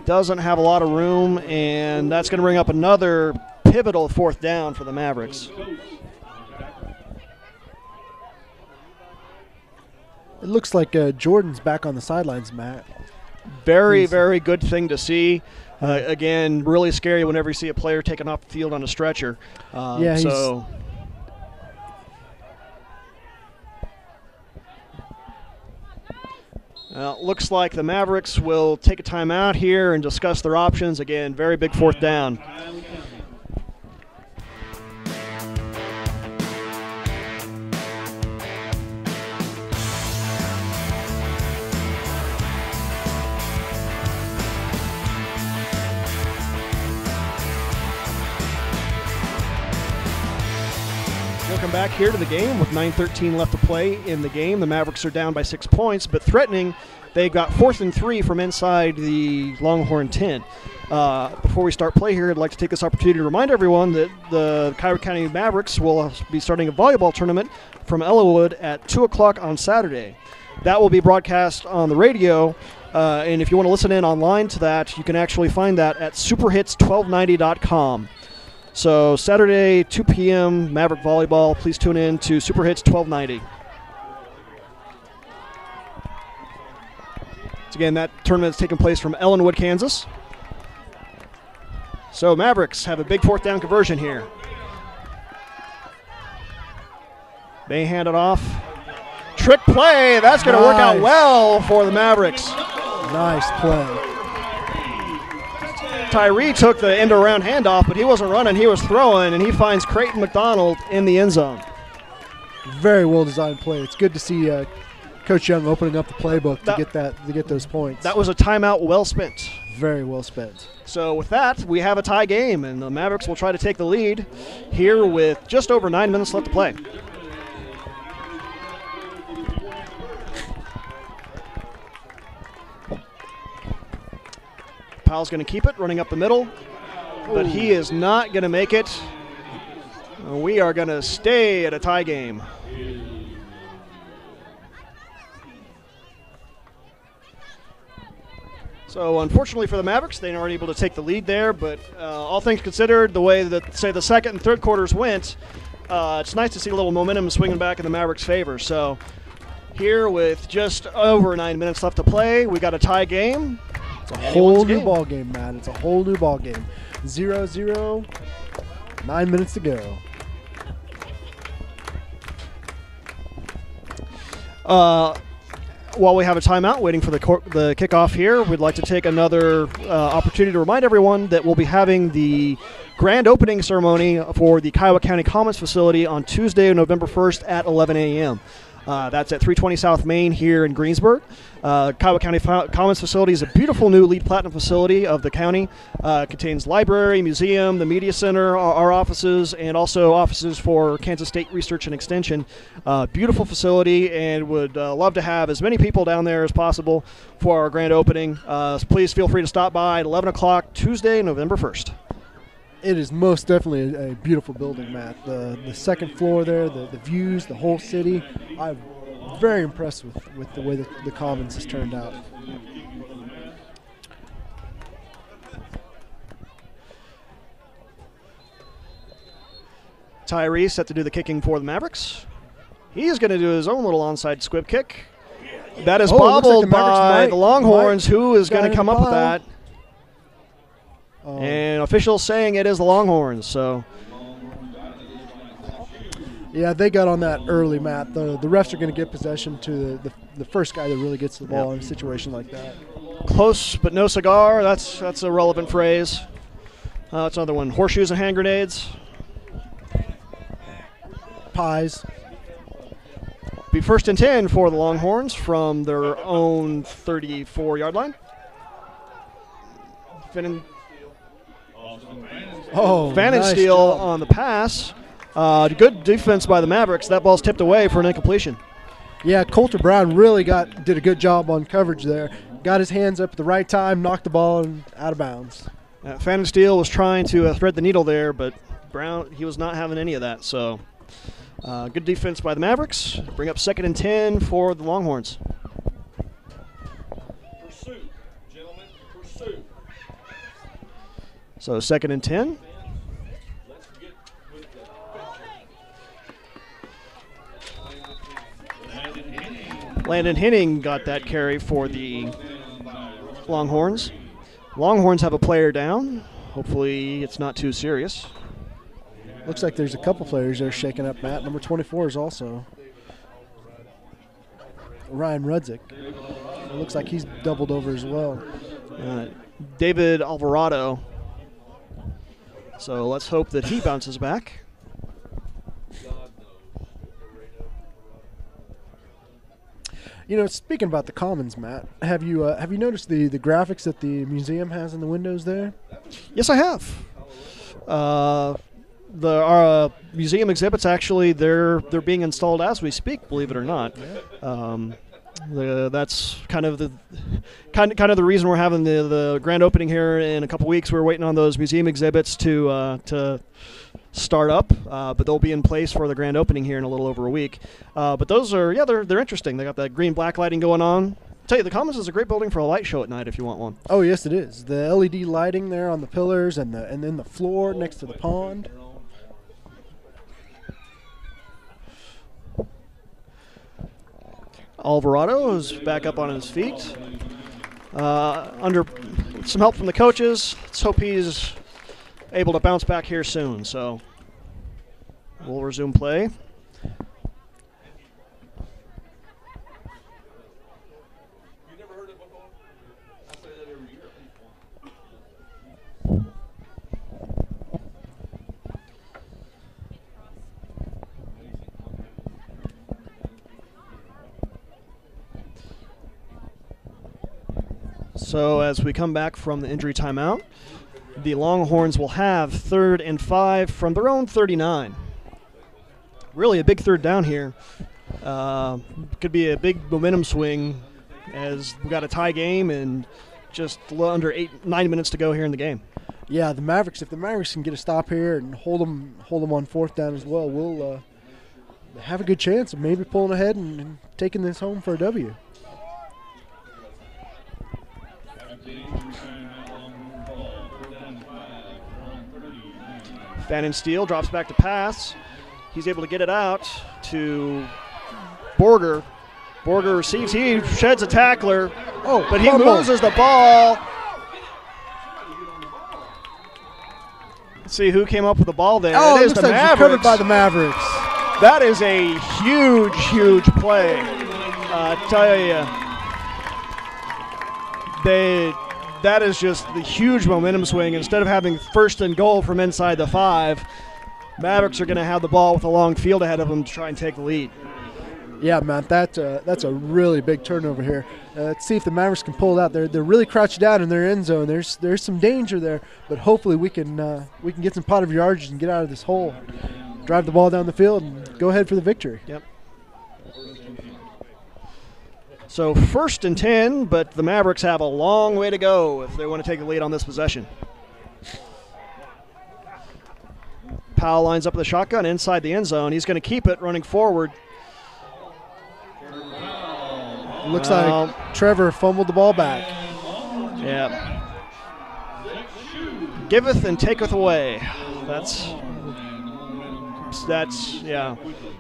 Doesn't have a lot of room, and that's going to bring up another pivotal 4th down for the Mavericks. It looks like Jordan's back on the sidelines, Matt. Very, very good thing to see. Again, really scary whenever you see a player taken off the field on a stretcher. Yeah, so looks like the Mavericks will take a timeout here and discuss their options. Again, very big 4th down. Welcome back here to the game with 9:13 left to play in the game. The Mavericks are down by 6 points, but threatening. They got 4th and 3 from inside the Longhorn 10. Before we start play here, I'd like to take this opportunity to remind everyone that the Cuyahoga County Mavericks will be starting a volleyball tournament from Ellenwood at 2 o'clock on Saturday. That will be broadcast on the radio, and if you want to listen in online to that, you can actually find that at superhits1290.com. So Saturday, 2 p.m., Maverick Volleyball. Please tune in to Super Hits 1290. So again, that tournament is taking place from Ellenwood, Kansas. So Mavericks have a big 4th down conversion here. They hand it off. Trick play. That's going to work out well for the Mavericks. Nice play. Tyree took the end around handoff, but he wasn't running, he was throwing, and he finds Creighton McDonald in the end zone. Very well designed play. It's good to see Coach Young opening up the playbook to get those points. That was a timeout well spent. Very well spent. So with that, we have a tie game, and the Mavericks will try to take the lead here with just over 9 minutes left to play. Powell's going to keep it, running up the middle, but he is not going to make it. We are going to stay at a tie game. So unfortunately for the Mavericks, they aren't able to take the lead there, but all things considered, the way that, say, the second and third quarters went, it's nice to see a little momentum swinging back in the Mavericks' favor. So here with just over 9 minutes left to play, we got a tie game. It's a whole new ball game, man. It's a whole new ball game. 0-0, 9 minutes to go. While we have a timeout waiting for the kickoff here, we'd like to take another opportunity to remind everyone that we'll be having the grand opening ceremony for the Kiowa County Commons facility on Tuesday, November 1st at 11 a.m. That's at 320 South Main here in Greensburg. Kiowa County Commons facility is a beautiful new LEED Platinum facility of the county. Contains library, museum, the media center, our offices, and also offices for Kansas State Research and Extension. Beautiful facility, and would love to have as many people down there as possible for our grand opening. So please feel free to stop by at 11 o'clock Tuesday, November 1st. It is most definitely a beautiful building, Matt. The second floor there, the views, the whole city. I'm very impressed with the way the Commons has turned out. Tyree set to do the kicking for the Mavericks. He's going to do his own little onside squib kick. That is bobbled by the Longhorns, who is going to come up with that. And officials saying it is the Longhorns. So, yeah, they got on that early, Matt. The refs are going to get possession to the first guy that really gets the ball in a situation like that. Close but no cigar. That's a relevant phrase. That's another one. Horseshoes and hand grenades. Pies. Be first and 10 for the Longhorns from their own 34-yard line. Vandensteel nice on the pass. Good defense by the Mavericks. That ball's tipped away for an incompletion. Yeah, Coulter Brown really did a good job on coverage there. Got his hands up at the right time, knocked the ball out of bounds. Vandensteel was trying to thread the needle there, but Brown, he was not having any of that. So good defense by the Mavericks. Bring up second and 10 for the Longhorns. Pursuit, gentlemen, pursuit. So second and 10. Let's get with the Landon Henning got that carry for the Longhorns. Longhorns have a player down. Hopefully it's not too serious. Looks like there's a couple players there shaking up, Matt. Number 24 is also Ryan Rudzik. It looks like he's doubled over as well. David Alvarado. So let's hope that he bounces back. You know, speaking about the Commons, Matt, have you noticed the graphics that the museum has in the windows there? Yes, I have. Our museum exhibits, actually, they're being installed as we speak, believe it or not. That's kind of the reason we're having the grand opening here in a couple weeks. We're waiting on those museum exhibits to start up, but they'll be in place for the grand opening here in a little over a week. But those are, they're interesting. They got that green black lighting going on. I'll tell you, the Commons is a great building for a light show at night if you want one. Oh yes, it is. The LED lighting there on the pillars and then the floor next to the pond. Alvarado is back up on his feet. Under some help from the coaches. Let's hope he's able to bounce back here soon. So we'll resume play. So as we come back from the injury timeout, the Longhorns will have 3rd and 5 from their own 39. Really a big third down here. Could be a big momentum swing as we got a tie game and just a little under 9 minutes to go here in the game. Yeah, the Mavericks. If the Mavericks can get a stop here and hold them on 4th down as well, we'll have a good chance of maybe pulling ahead and taking this home for a W. Fannin Steele drops back to pass. He's able to get it out to Borger. Borger receives. He sheds a tackler, but he loses the ball. Let's see who came up with the ball there. Oh, it is looks the like Mavericks. recovered by the Mavericks. That is a huge, huge play. I tell you, that is just the huge momentum swing. Instead of having 1st and goal from inside the 5, Mavericks are going to have the ball with a long field ahead of them to try and take the lead. Yeah, Matt, that's a really big turnover here. Let's see if the Mavericks can pull it out. They're really crouched down in their end zone. There's some danger there, but hopefully we can get some pot of yardage and get out of this hole, drive the ball down the field, and go ahead for the victory. Yep. So 1st and 10, but the Mavericks have a long way to go if they want to take the lead on this possession. Powell lines up with the shotgun inside the end zone. He's going to keep it running forward. Looks like Trevor fumbled the ball back. Yeah. Giveth and taketh away. That's yeah.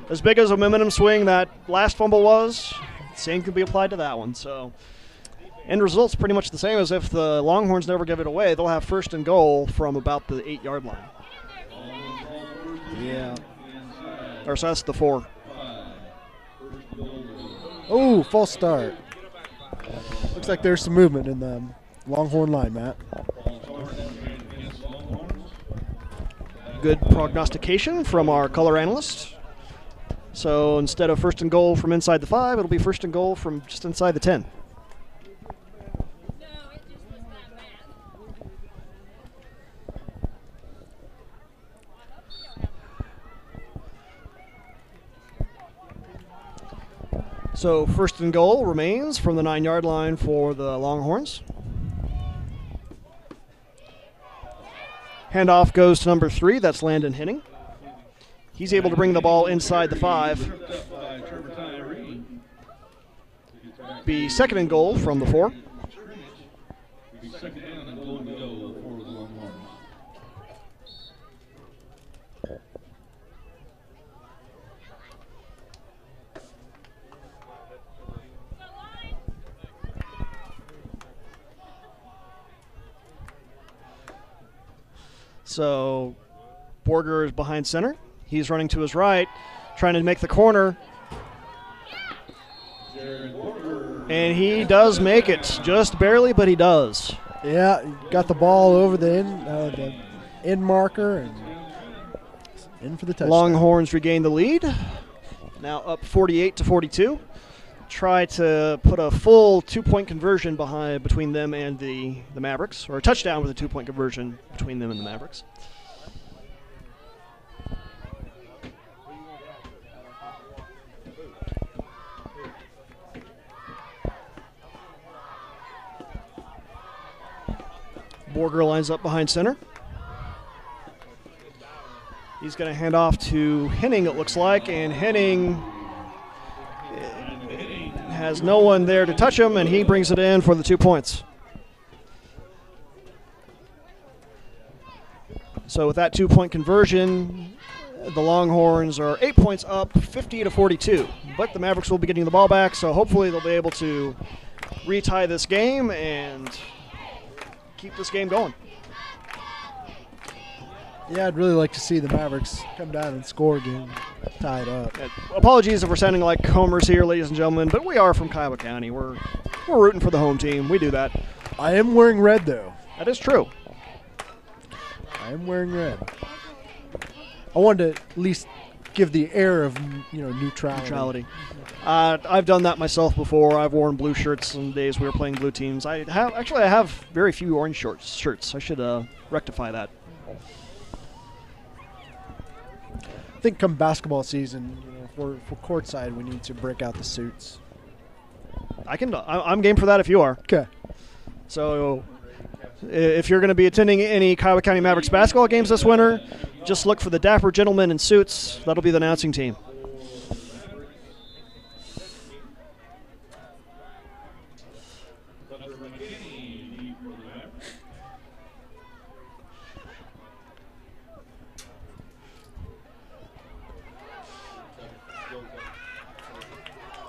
As big as a momentum swing that last fumble was, same could be applied to that one. So end result's pretty much the same as if the Longhorns never give it away. They'll have 1st and goal from about the 8-yard line. Yeah. Or so that's the 4. Oh, false start. Looks like there's some movement in the Longhorn line, Matt. Good prognostication from our color analyst. So instead of 1st and goal from inside the 5, it'll be 1st and goal from just inside the 10. So 1st and goal remains from the 9-yard line for the Longhorns. Handoff goes to number 3. That's Landon Henning. He's able to bring the ball inside the 5. Be 2nd and goal from the 4. So Borger is behind center. He's running to his right, trying to make the corner. And he does make it, just barely, but he does. Yeah, got the ball over the end marker and in for the touchdown. Longhorns regain the lead. Now up 48-42. Try to put a full 2-point conversion between them and the Mavericks, or a touchdown with a 2-point conversion between them and the Mavericks. Borger lines up behind center. He's going to hand off to Henning, it looks like, and Henning has no one there to touch him, and he brings it in for the 2 points. So with that 2-point conversion, the Longhorns are 8 points up, 50-42. But the Mavericks will be getting the ball back, so hopefully they'll be able to retie this game and keep this game going. Yeah, I'd really like to see the Mavericks come down and score again, tie it up. Apologies if we're sounding like homers here, ladies and gentlemen, but we are from Kiowa County. We're rooting for the home team. We do that. I am wearing red, though. That is true. I am wearing red. I wanted to at least give the air of neutrality. I've done that myself before. I've worn blue shirts on days we were playing blue teams. I have very few orange shirts. I should rectify that. I think come basketball season, for courtside, we need to break out the suits. I'm game for that if you are. Okay. So if you're going to be attending any Kiowa County Mavericks basketball games this winter, just look for the dapper gentlemen in suits. That'll be the announcing team.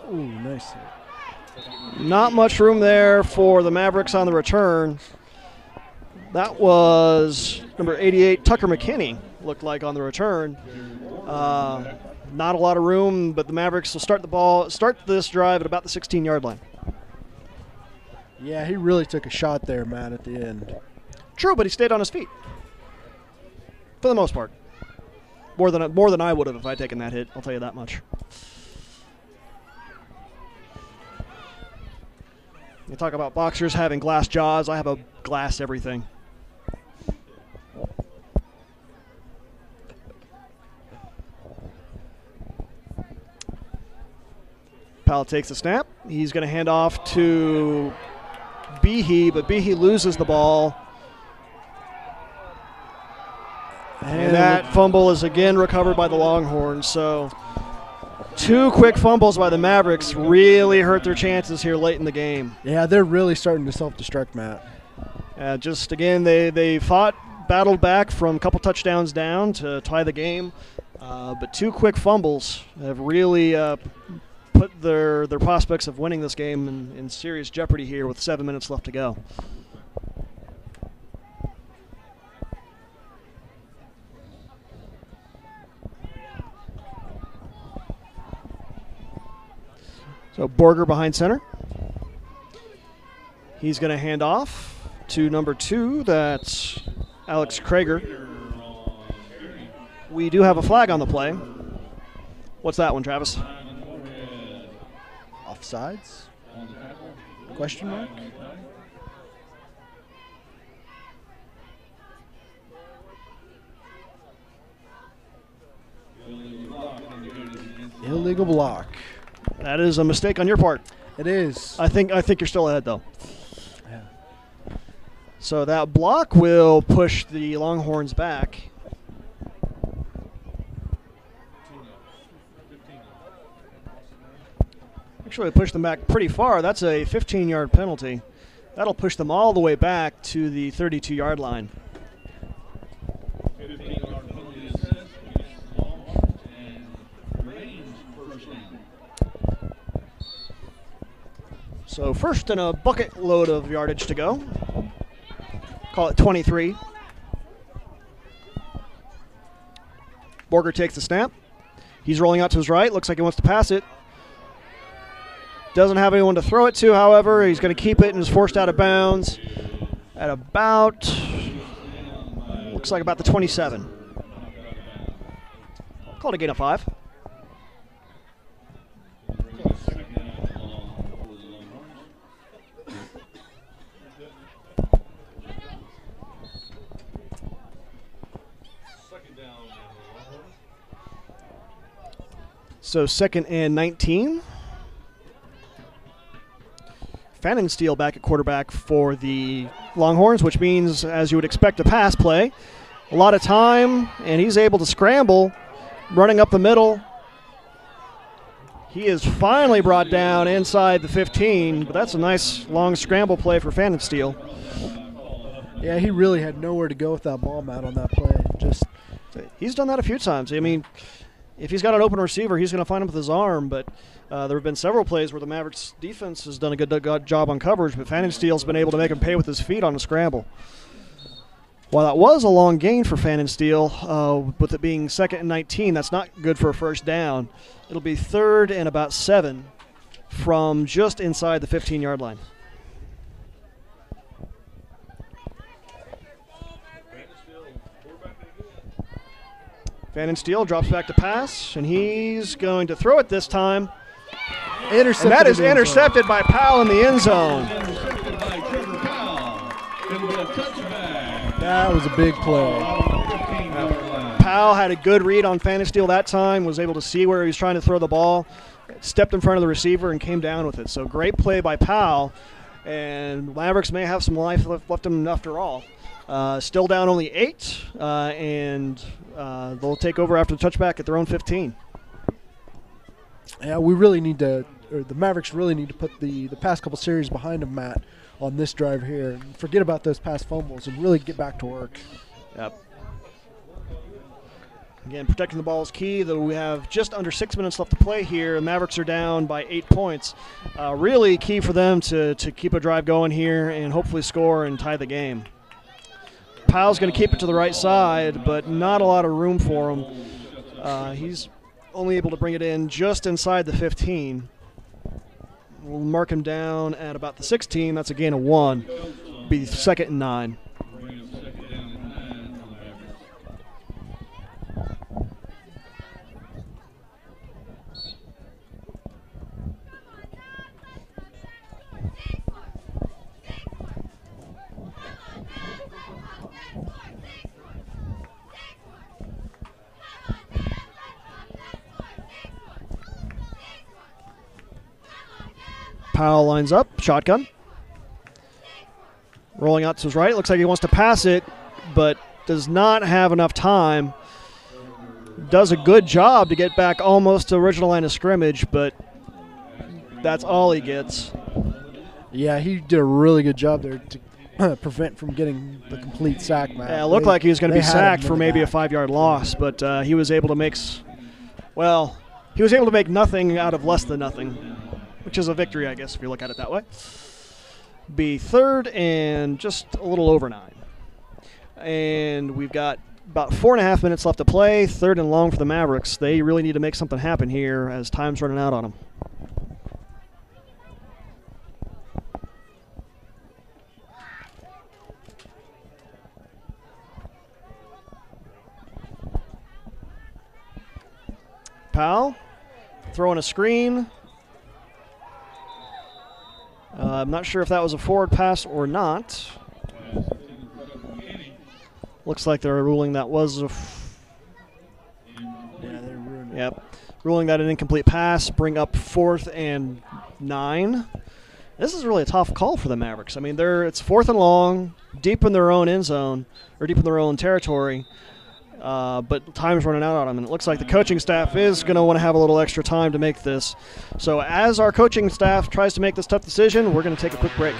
Ooh, nice. Not much room there for the Mavericks on the return. That was number 88, Tucker McKinney, looked like on the return. Not a lot of room, but the Mavericks will start this drive at about the 16-yard line. Yeah, he really took a shot there, Matt, at the end. True, but he stayed on his feet for the most part. More than I would have if I'd taken that hit. I'll tell you that much. You talk about boxers having glass jaws. I have a glass everything. Powell takes the snap. He's going to hand off to Behe, but Behe loses the ball. And that fumble is again recovered by the Longhorns. So 2 quick fumbles by the Mavericks really hurt their chances here late in the game. Yeah, they're really starting to self-destruct, Matt. Just again, they battled back from a couple touchdowns down to tie the game. But 2 quick fumbles have really put their prospects of winning this game in serious jeopardy here with 7 minutes left to go. So Borger behind center. He's going to hand off to number 2. That's Alex Krager. We do have a flag on the play. What's that one, Travis? Offsides? Question mark? Illegal block. That is a mistake on your part. It is. I think you're still ahead, though. Yeah. So that block will push the Longhorns back. Actually, push them back pretty far. That's a 15-yard penalty. That'll push them all the way back to the 32-yard line. So first and a bucket load of yardage to go. Call it 23. Borger takes the snap. He's rolling out to his right. Looks like he wants to pass it. Doesn't have anyone to throw it to, however. He's going to keep it and is forced out of bounds at about, looks like about the 27. Called a gain of 5. So 2nd and 19. Fannin Steele back at quarterback for the Longhorns, which means, as you would expect, a pass play. A lot of time, and he's able to scramble, running up the middle. He is finally brought down inside the 15, but that's a nice long scramble play for Fannin Steele. Yeah, he really had nowhere to go with that ball, Matt, on that play. He's done that a few times. I mean, if he's got an open receiver, he's going to find him with his arm, but there have been several plays where the Mavericks defense has done a good job on coverage, but Fannin Steele's been able to make him pay with his feet on a scramble. While that was a long gain for Fannin Steele, with it being 2nd and 19, that's not good for a first down. It'll be 3rd and about 7 from just inside the 15-yard line. Van and Steele drops back to pass, and he's going to throw it this time. Intercepted. And that is in the end zone. intercepted by Powell in the end zone. Intercepted by Trevor Powell. It'll be a touchback. That was a big play. 15-yard line. Powell had a good read on Fan and Steele that time, was able to see where he was trying to throw the ball, stepped in front of the receiver and came down with it. So great play by Powell, and Mavericks may have some life left them after all. Still down only 8, and they'll take over after the touchback at their own 15. Yeah, we really need to, or the Mavericks really need to put the past couple series behind them, Matt, on this drive here. And forget about those past fumbles and really get back to work. Yep. Again, protecting the ball is key, though we have just under 6 minutes left to play here. The Mavericks are down by 8 points. Really key for them to keep a drive going here and hopefully score and tie the game. Powell's going to keep it to the right side, but not a lot of room for him. He's only able to bring it in just inside the 15. We'll mark him down at about the 16. That's a gain of 1. Be 2nd and 9. Powell lines up, shotgun. Rolling out to his right. Looks like he wants to pass it, but does not have enough time. Does a good job to get back almost to original line of scrimmage, but that's all he gets. Yeah, he did a really good job there to prevent from getting the complete sack, Matt. Yeah, it looked like he was going to be they had sacked him for in the maybe a back. 5-yard loss, but he was able to make, he was able to make nothing out of less than nothing, which is a victory, I guess, if you look at it that way. Be 3rd and just a little over 9. And we've got about 4.5 minutes left to play. 3rd and long for the Mavericks. They really need to make something happen here as time's running out on them. Powell throwing a screen. I'm not sure if that was a forward pass or not. Looks like they're ruling that was a. Yeah, they ruined it. Yep, ruling that an incomplete pass. Bring up 4th and 9. This is really a tough call for the Mavericks. I mean, it's 4th and long, deep in their own end zone or deep in their own territory. But time's running out on them, and it looks like the coaching staff is going to want to have a little extra time to make this. So as our coaching staff tries to make this tough decision, we're going to take a quick break.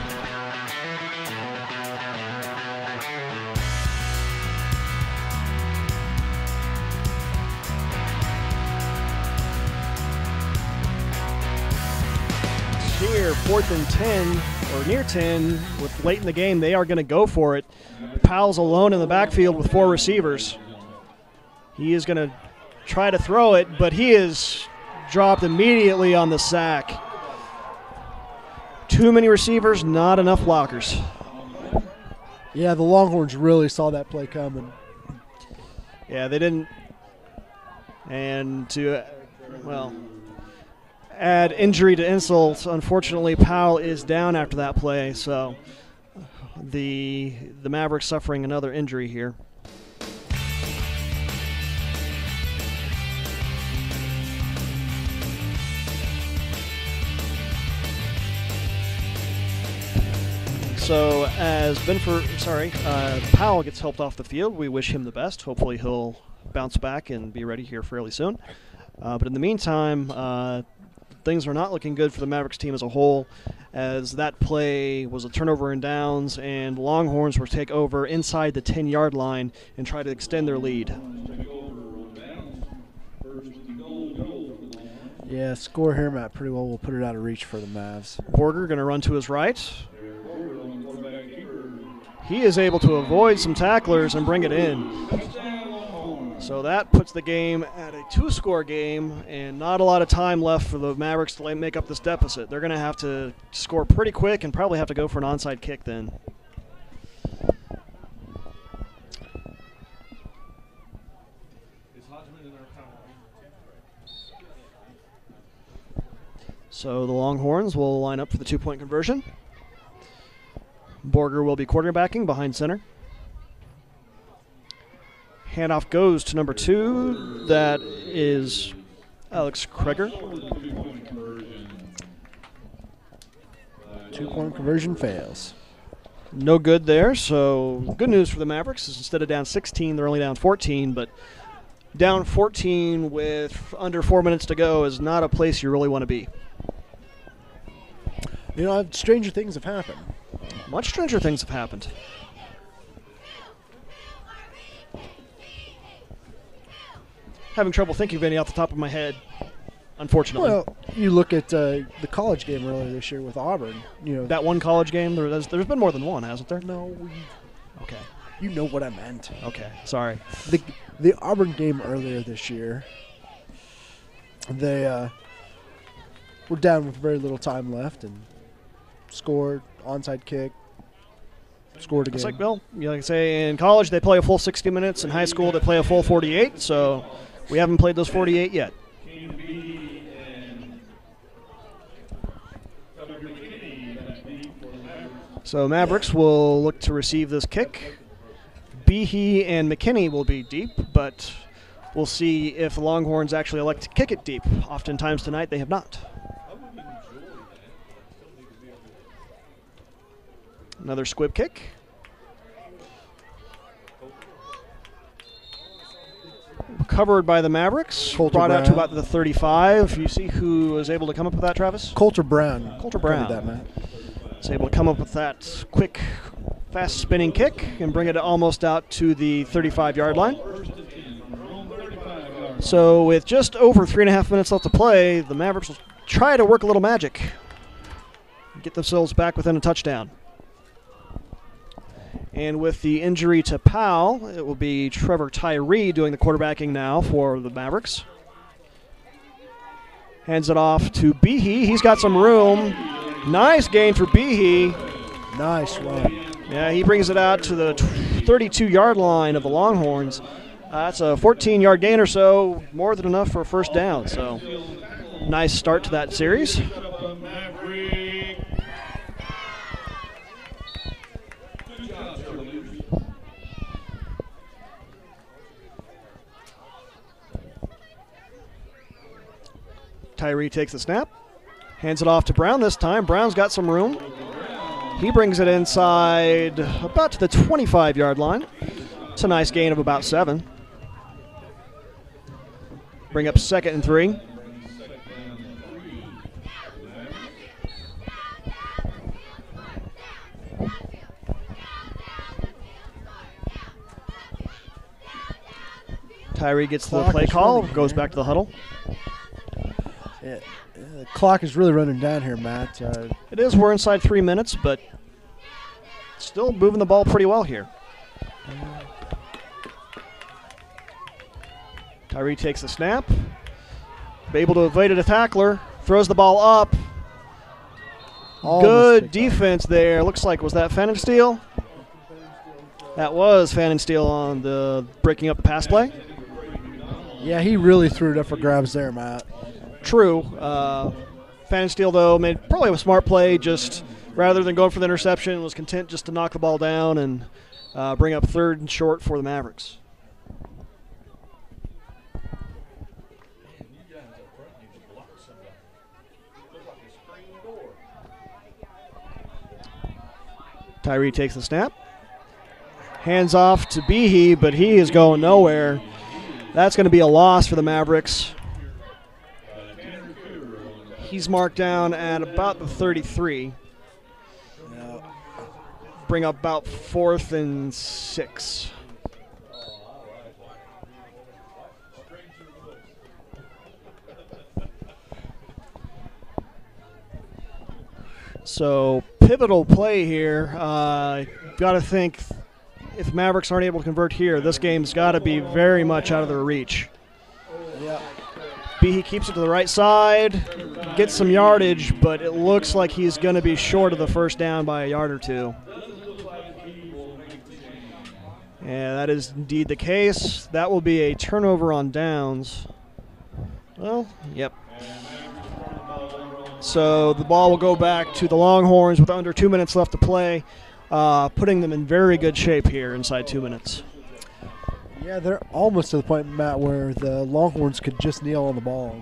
Here, 4th and 10, or near 10, with late in the game, they are going to go for it. Powell's alone in the backfield with 4 receivers. He is going to try to throw it, but he is dropped immediately on the sack. Too many receivers, not enough blockers. Yeah, the Longhorns really saw that play coming. Yeah, they didn't. And to, add injury to insult, unfortunately, Powell is down after that play, so the Mavericks suffering another injury here. So as Powell gets helped off the field, we wish him the best. Hopefully he'll bounce back and be ready here fairly soon. But in the meantime, things are not looking good for the Mavericks team as a whole, as that play was a turnover and downs, and Longhorns will take over inside the 10-yard line and try to extend their lead. Yeah, score here, Matt, pretty well will put it out of reach for the Mavs. Borger going to run to his right. He is able to avoid some tacklers and bring it in. So that puts the game at a 2-score game, and not a lot of time left for the Mavericks to make up this deficit. They're going to have to score pretty quick and probably have to go for an onside kick then. Is Hodgman So the Longhorns will line up for the 2-point conversion. Borger will be quarterbacking behind center. Handoff goes to number 2. That is Alex Kreger. 2-point conversion fails. No good there, so good news for the Mavericks is instead of down 16, they're only down 14, but down 14 with under 4 minutes to go is not a place you really want to be. You know, stranger things have happened. Much stranger things have happened. Having trouble thinking of any off the top of my head, unfortunately. Well, you look at the college game earlier this year with Auburn. You know that one college game, there's been more than one, hasn't there? No. Okay. You know what I meant. Okay, sorry. The Auburn game earlier this year, they were down with very little time left and scored, onside kick, scored again. It's like, well, like I say, in college they play a full 60 minutes. In high school they play a full 48, so we haven't played those 48 yet. So Mavericks will look to receive this kick. Behe and McKinney will be deep, but we'll see if the Longhorns actually elect to kick it deep. Oftentimes tonight they have not. Another squib kick. Covered by the Mavericks. Coulter brought out to Brown. about the 35. You see who was able to come up with that, Travis? Coulter Brown. Coulter Brown. Covered that, Matt. Was able to come up with that quick, fast spinning kick and bring it almost out to the 35-yard line. So with just over 3.5 minutes left to play, the Mavericks will try to work a little magic. Get themselves back within a touchdown. And with the injury to Powell, it will be Trevor Tyree doing the quarterbacking now for the Mavericks. Hands it off to Behe. He's got some room. Nice gain for Behe. Nice run. Yeah, he brings it out to the 32-yard line of the Longhorns. That's a 14-yard gain or so, more than enough for a first down. So, nice start to that series. Tyree takes the snap, hands it off to Brown this time. Brown's got some room. He brings it inside about to the 25-yard line. It's a nice gain of about 7. Bring up 2nd and 3. Tyree gets the play call, goes back to the huddle. Yeah, the clock is really running down here, Matt. It is. We're inside 3 minutes, but still moving the ball pretty well here. Tyree takes the snap. Able to evade a tackler. Throws the ball up. Good defense there. Looks like, was that Fanninsteel? That was Fanninsteel on the breaking up the pass play. Yeah, he really threw it up for grabs there, Matt. True. Fanninsteel, though, made probably a smart play. Just rather than going for the interception, was content just to knock the ball down and bring up 3rd and short for the Mavericks. Tyree takes the snap. Hands off to Behe, but he is going nowhere. That's going to be a loss for the Mavericks. He's marked down at about the 33. Bring up about 4th and 6. So pivotal play here. Got to think if Mavericks aren't able to convert here, this game's got to be very much out of their reach. Yeah. Behe keeps it to the right side, gets some yardage, but it looks like he's going to be short of the first down by a yard or 2. And that is indeed the case. That will be a turnover on downs. Well, yep. So the ball will go back to the Longhorns with under 2 minutes left to play, putting them in very good shape here inside 2 minutes. Yeah, they're almost to the point, Matt, where the Longhorns could just kneel on the ball.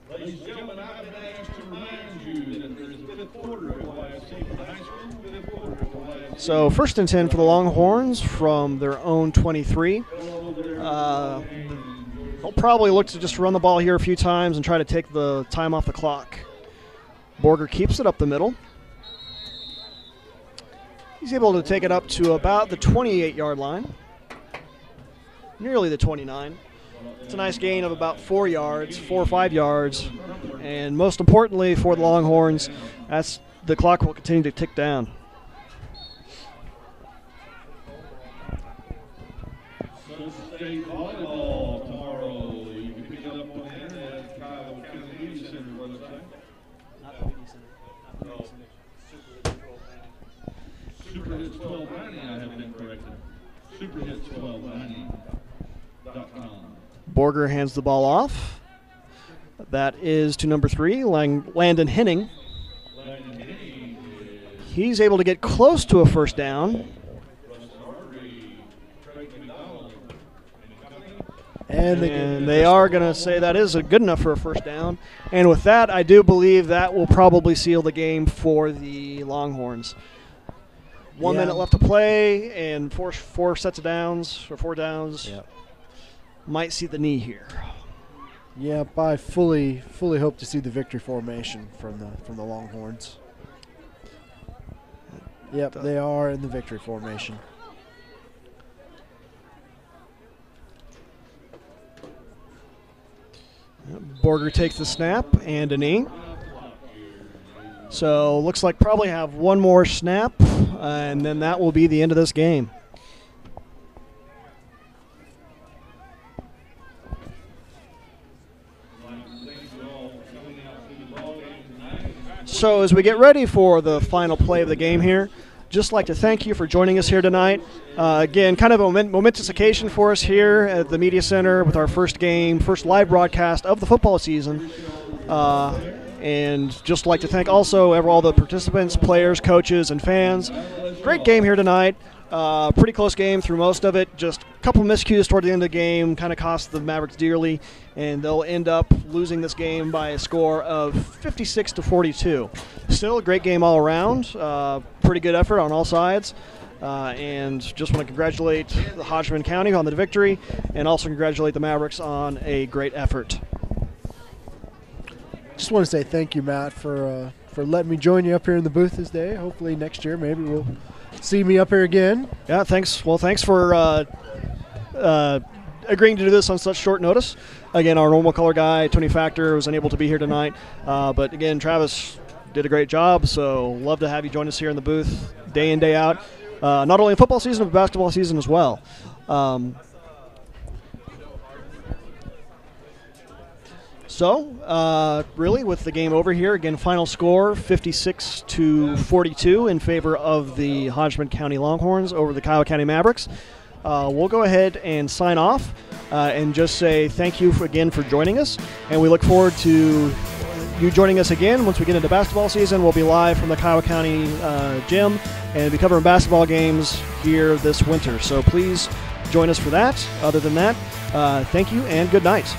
Ladies and gentlemen, I've been asked to remind you that there is a fifth quarter of YFC for the high school, fifth quarter of YFC. So 1st and 10 for the Longhorns from their own 23. They'll probably look to just run the ball here a few times and try to take the time off the clock. Borger keeps it up the middle. He's able to take it up to about the 28-yard line, nearly the 29. It's a nice gain of about 4 yards, 4 or 5 yards, and most importantly for the Longhorns, the clock will continue to tick down. State volleyball tomorrow. You can pick it up on the internet at Kyle Kennedy Center website. Not the Media Center. No. Super Hits 1290, I have been corrected. Superhits1290.com. Borger hands the ball off. That is to number 3, Landon Henning. He's able to get close to a first down. And they are going to say that is good enough for a first down. And with that, I do believe that will probably seal the game for the Longhorns. 1 minute left to play and four sets of downs, or 4 downs. Yep. Might see the knee here. Yep, I fully hope to see the victory formation from the Longhorns. Yep, they are in the victory formation. Borger takes the snap and a knee. So looks like probably have one more snap, and then that will be the end of this game. So as we get ready for the final play of the game here, just like to thank you for joining us here tonight. Again, kind of a momentous occasion for us here at the Media Center with our first game, first live broadcast of the football season. And just like to thank also all the participants, players, coaches, and fans. Great game here tonight. Pretty close game through most of it. Just a couple miscues toward the end of the game kind of cost the Mavericks dearly, and they'll end up losing this game by a score of 56-42. Still a great game all around. Pretty good effort on all sides. And just want to congratulate the Hodgmen County on the victory, and also congratulate the Mavericks on a great effort. Just want to say thank you, Matt, for letting me join you up here in the booth this day. Hopefully next year maybe we'll see me up here again. Yeah, thanks. Well, thanks for agreeing to do this on such short notice. Again, our normal color guy, Tony Factor, was unable to be here tonight. But again, Travis did a great job, so love to have you join us here in the booth day in, day out. Not only in football season, but basketball season as well. So, really, with the game over here, again, final score 56-42 in favor of the Hodgman County Longhorns over the Kiowa County Mavericks. We'll go ahead and sign off and just say thank you again for joining us, and we look forward to you joining us again once we get into basketball season. We'll be live from the Kiowa County gym and be covering basketball games here this winter. So please join us for that. Other than that, thank you and good night.